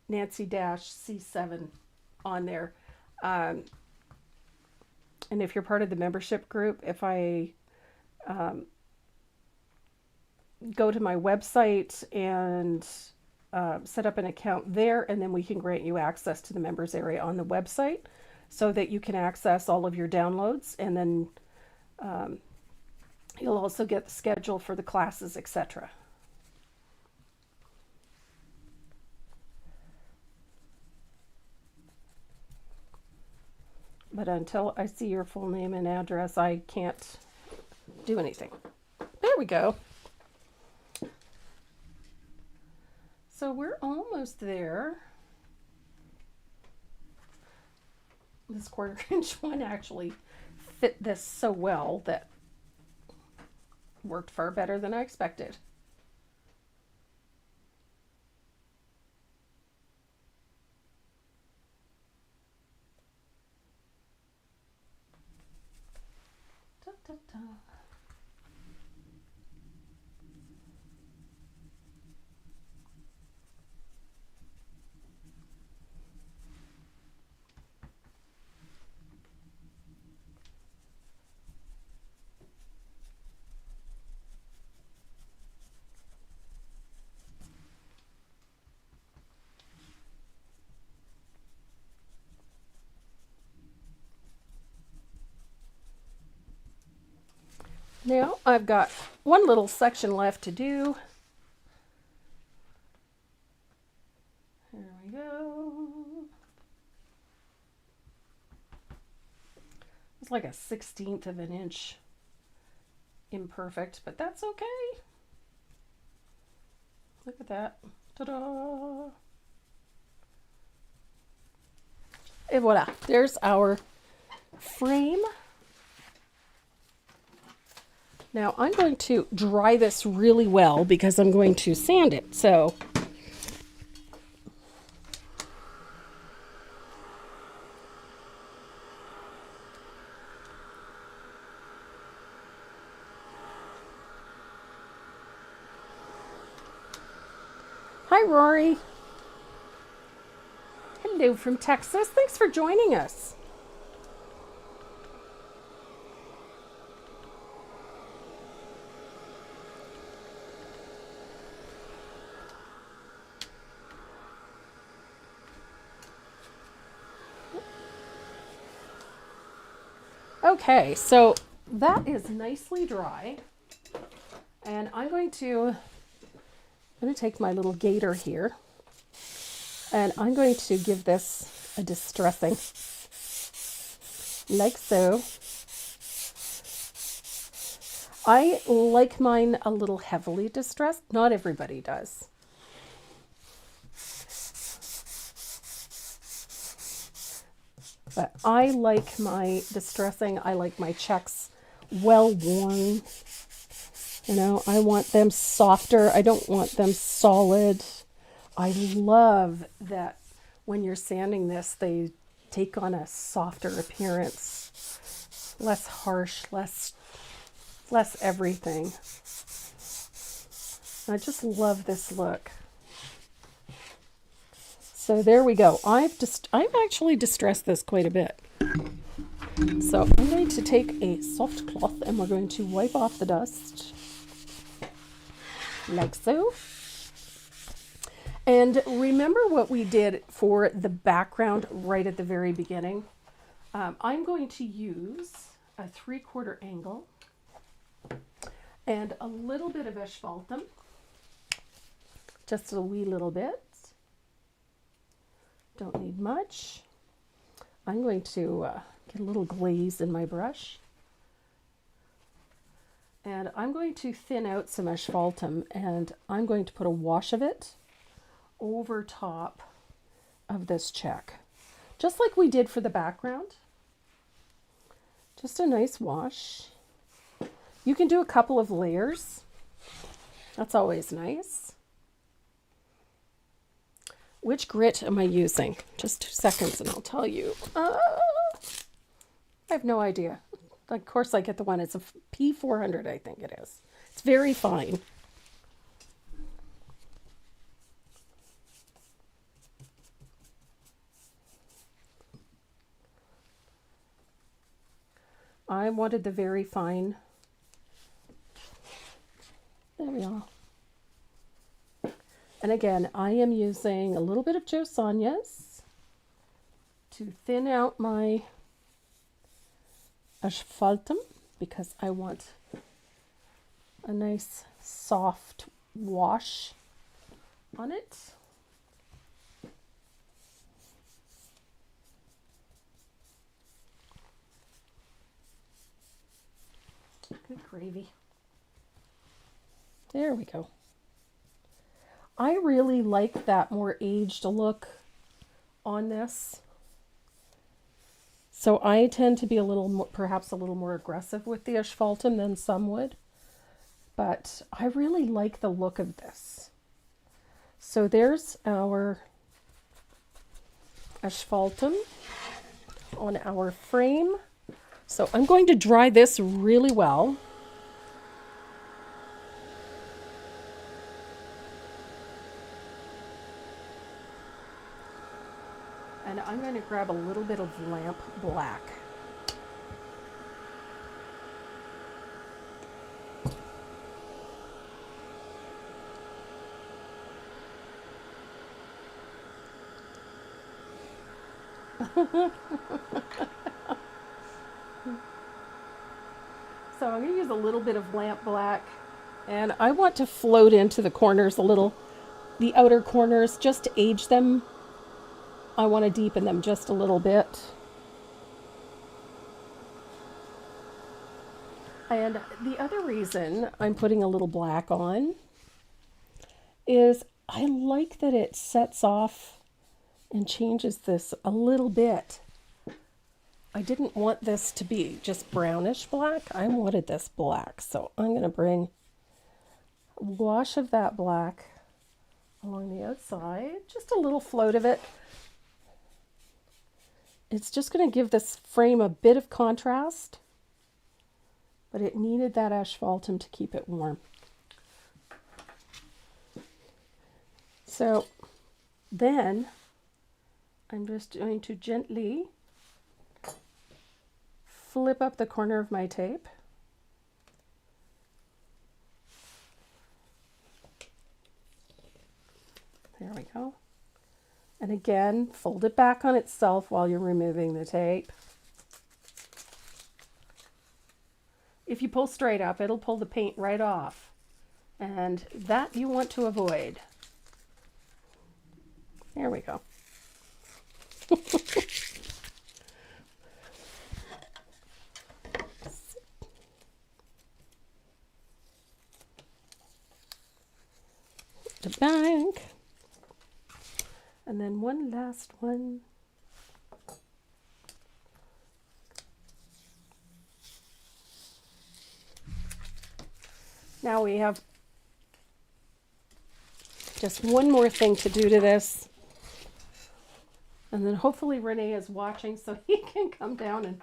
B: Nancy-C7 on there. And if you're part of the membership group, if I go to my website and set up an account there, and then we can grant you access to the members area on the website so that you can access all of your downloads, and then you'll also get the schedule for the classes, etc. But until I see your full name and address, I can't do anything. There we go. So we're almost there. This 1/4 inch one actually fit this so well that worked far better than I expected. Da, da, da. Now I've got one little section left to do. There we go. It's like a 1/16 of an inch imperfect, but that's okay. Look at that. Ta-da! Et voila, there's our frame. Now I'm going to dry this really well because I'm going to sand it. So hi, Rory. Hello from Texas. Thanks for joining us. Okay, so that is nicely dry, and I'm going to take my little gator here, And I'm going to give this a distressing, like so. I like mine a little heavily distressed. Not everybody does. But I like my distressing. I like my checks well worn. You know, I want them softer. I don't want them solid. I love that when you're sanding this, they take on a softer appearance. Less harsh, less everything. I just love this look. So there we go. I've actually distressed this quite a bit. So I'm going to take a soft cloth and we're going to wipe off the dust. Like so. And remember what we did for the background right at the very beginning. I'm going to use a 3/4 angle and a little bit of asphaltum, just a wee little bit. Don't need much. I'm going to get a little glaze in my brush. And I'm going to thin out some asphaltum and I'm going to put a wash of it over top of this check. Just like we did for the background. Just a nice wash. You can do a couple of layers. That's always nice. Which grit am I using? Just 2 seconds and I'll tell you. I have no idea. Of course I get the one. It's a P400, I think it is. It's very fine. I wanted the very fine. There we are. And again, I am using a little bit of Joe Sonia's to thin out my asphaltum because I want a nice soft wash on it. Good gravy. There we go. I really like that more aged look on this. So I tend to be a little more, perhaps a little more aggressive with the asphaltum than some would. But I really like the look of this. So there's our asphaltum on our frame. So I'm going to dry this really well. And I'm going to grab a little bit of lamp black. So I'm going to use a little bit of lamp black, and I want to float into the corners a little, the outer corners, just to age them. I want to deepen them just a little bit. And the other reason I'm putting a little black on is I like that it sets off and changes this a little bit. I didn't want this to be just brownish black. I wanted this black. So I'm going to bring a wash of that black along the outside, just a little float of it. It's just going to give this frame a bit of contrast, but it needed that asphaltum to keep it warm. So then I'm just going to gently flip up the corner of my tape. There we go. And again, fold it back on itself while you're removing the tape. If you pull straight up, it'll pull the paint right off. And that you want to avoid. There we go. The bank. And then one last one. Now we have just one more thing to do to this. And then hopefully Renee is watching so he can come down and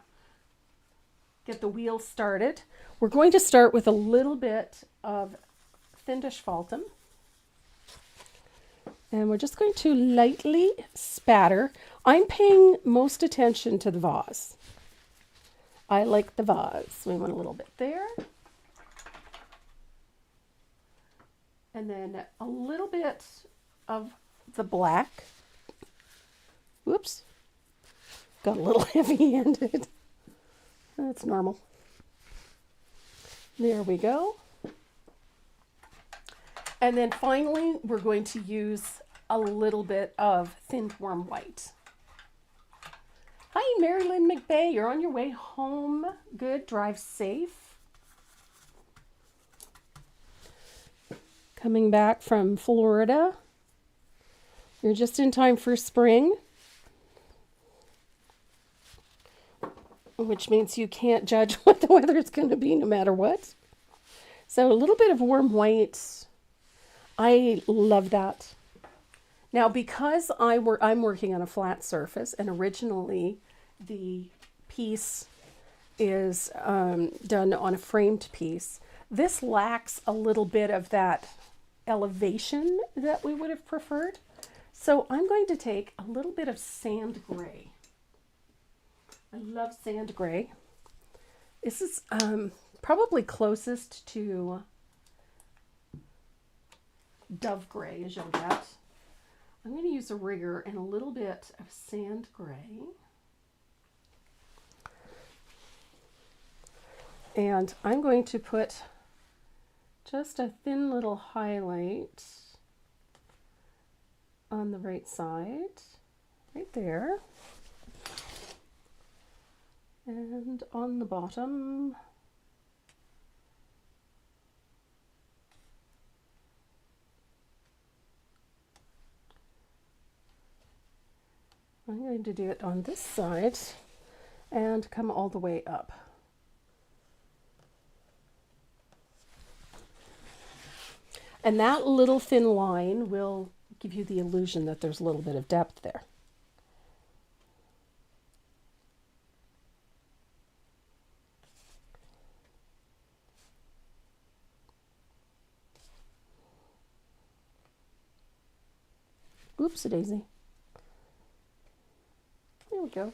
B: get the wheel started. We're going to start with a little bit of thin dish Faltum. And we're just going to lightly spatter. I'm paying most attention to the vase. I like the vase. We want a little bit there. And then a little bit of the black. Whoops. Got a little heavy-handed. That's normal. There we go. And then finally, we're going to use a little bit of thinned warm white. Hi, Marilyn McBay. You're on your way home. Good. Drive safe. Coming back from Florida. You're just in time for spring. Which means you can't judge what the weather is going to be no matter what. So a little bit of warm white. I love that. Now, because I'm working on a flat surface, and originally the piece is done on a framed piece, this lacks a little bit of that elevation that we would have preferred. So I'm going to take a little bit of sand gray. I love sand gray. This is probably closest to dove gray as you'll get. I'm going to use a rigger and a little bit of sand gray. And I'm going to put just a thin little highlight on the right side, right there. And on the bottom. I'm going to do it on this side and come all the way up. And that little thin line will give you the illusion that there's a little bit of depth there. Oops, a daisy. There we go.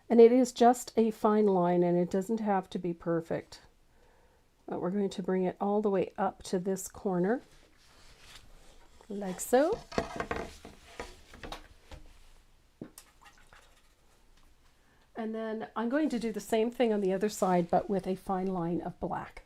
B: And it is just a fine line, and it doesn't have to be perfect. But we're going to bring it all the way up to this corner, like so. And then I'm going to do the same thing on the other side, but with a fine line of black.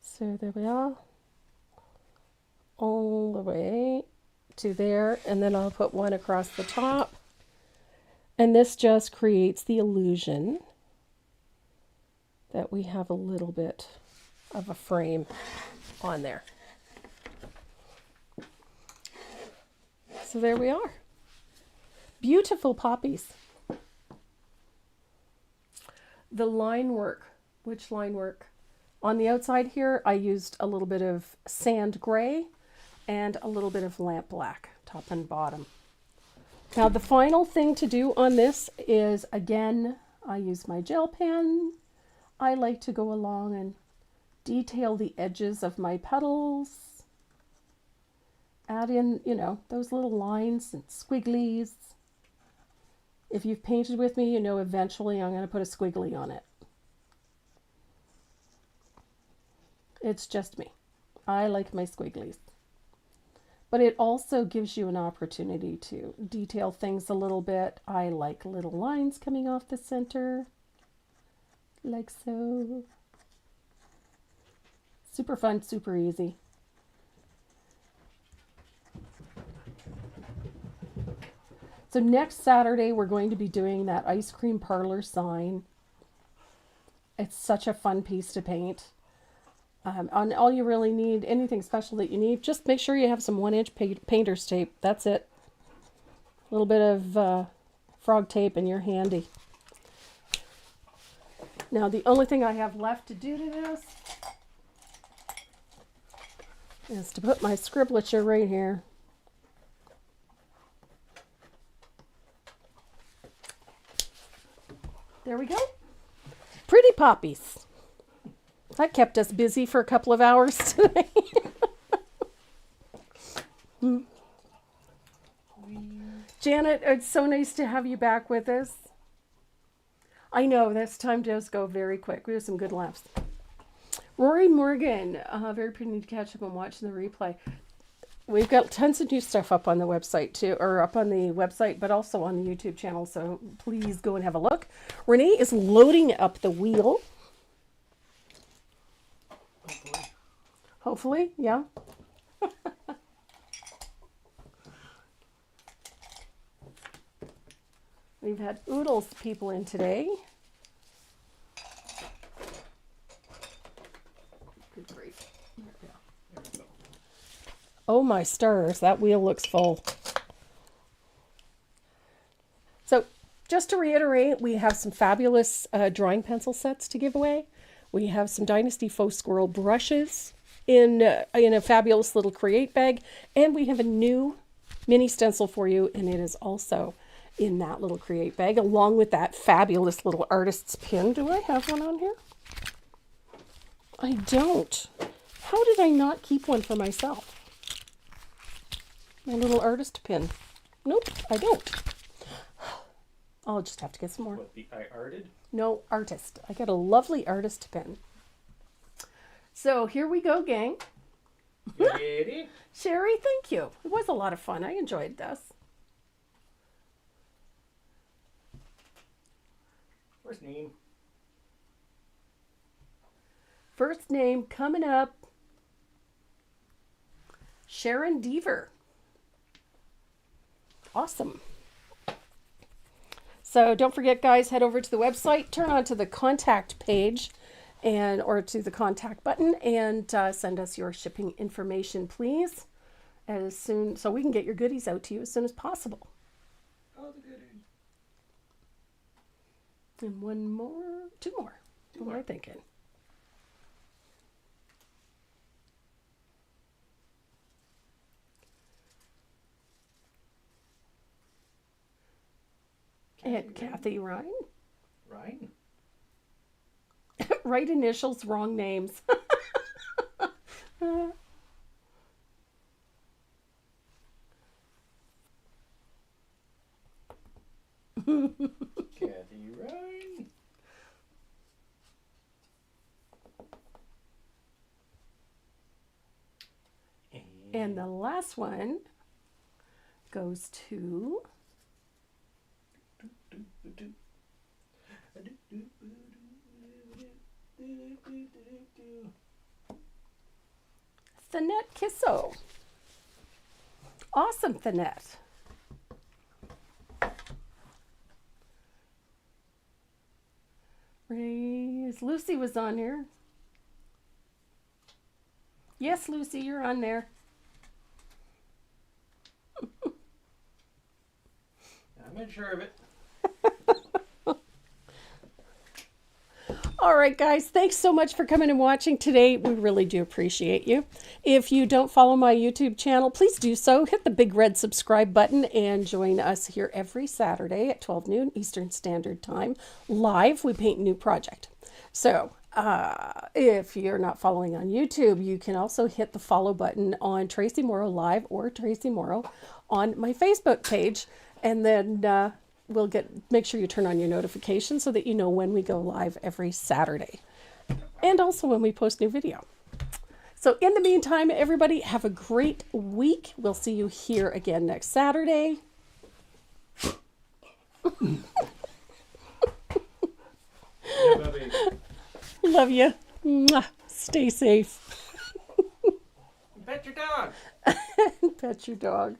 B: So there we are, all the way to there, and then I'll put one across the top. And this just creates the illusion that we have a little bit of a frame on there. So there we are. Beautiful poppies. The line work, which line work? On the outside here, I used a little bit of sand gray and a little bit of lamp black, top and bottom. Now the final thing to do on this is, again, I use my gel pen. I like to go along and detail the edges of my petals. Add in, you know, those little lines and squigglies. If you've painted with me, you know eventually I'm going to put a squiggly on it. It's just me. I like my squigglies. but it also gives you an opportunity to detail things a little bit. I like little lines coming off the center, like so. Super fun, super easy. So next Saturday, we're going to be doing that ice cream parlor sign. It's such a fun piece to paint. On all you really need, anything special that you need, just make sure you have some 1-inch painter's tape. That's it. A little bit of frog tape and you're handy. Now the only thing I have left to do to this is to put my scribblature right here. There we go. Pretty poppies. That kept us busy for a couple of hours today. Janet, it's so nice to have you back with us. I know, this time does go very quick. We have some good laughs. Rory Morgan, very pretty to catch up and watch the replay. We've got tons of new stuff up on the website too, or up on the website, but also on the YouTube channel. So please go and have a look. Renee is loading up the wheel. Hopefully, yeah. We've had Oodles people in today. Good grief. There we go. Oh my stars, that wheel looks full. So just to reiterate, we have some fabulous drawing pencil sets to give away. We have some Dynasty Faux Squirrel brushes in a fabulous little create bag, and we have a new mini stencil for you, and it is also in that little create bag, along with that fabulous little artist's pin. Do I have one on here? I don't. How did I not keep one for myself? My little artist pin. Nope, I don't. I'll just have to get some more.
A: What, the I arted?
B: No, artist. I got a lovely artist pin. So here we go, gang.
A: Ready?
B: Sherry, thank you. It was a lot of fun. I enjoyed this.
A: First name.
B: First name coming up. Sharon Deaver. Awesome. So don't forget, guys, head over to the website, turn on to the contact page or to the contact button, and send us your shipping information, please, so we can get your goodies out to you as soon as possible.
A: Oh, the goodies.
B: And one more, two more. What am I thinking? And Kathy Ryan.
A: Ryan?
B: Right initials, wrong names.
A: Kathy Ryan.
B: And the last one goes to Thanette Kisso. Awesome, Thanette. Lucy was on here. Yes, Lucy, you're on there.
A: I'm not sure of it.
B: All right, guys, thanks so much for coming and watching today. We really do appreciate you. If you don't follow my YouTube channel, please do so. Hit the big red subscribe button and join us here every Saturday at 12 noon Eastern Standard Time. Live, we paint a new project. So if you're not following on YouTube, you can also hit the follow button on Tracy Morrow Live or Tracy Morrow on my Facebook page. And then make sure you turn on your notifications so that you know when we go live every Saturday. And also when we post new video. So in the meantime, everybody have a great week. We'll see you here again next Saturday.
A: Yeah, baby.
B: Love you. Mwah. Stay safe.
A: Pet your dog.
B: Pet your dog.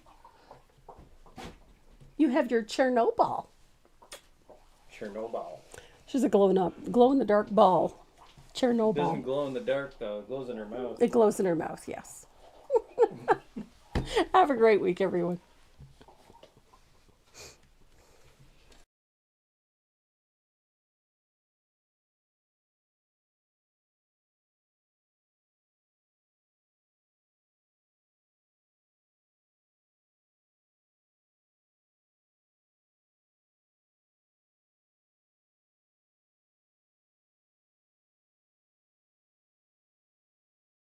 B: You have your Chernobyl.
A: Chernobyl.
B: She's a glow in the dark ball.
A: It doesn't
B: Chernobyl.
A: glow in the dark though. It glows in her mouth.
B: It glows in her mouth, yes. Have a great week, everyone.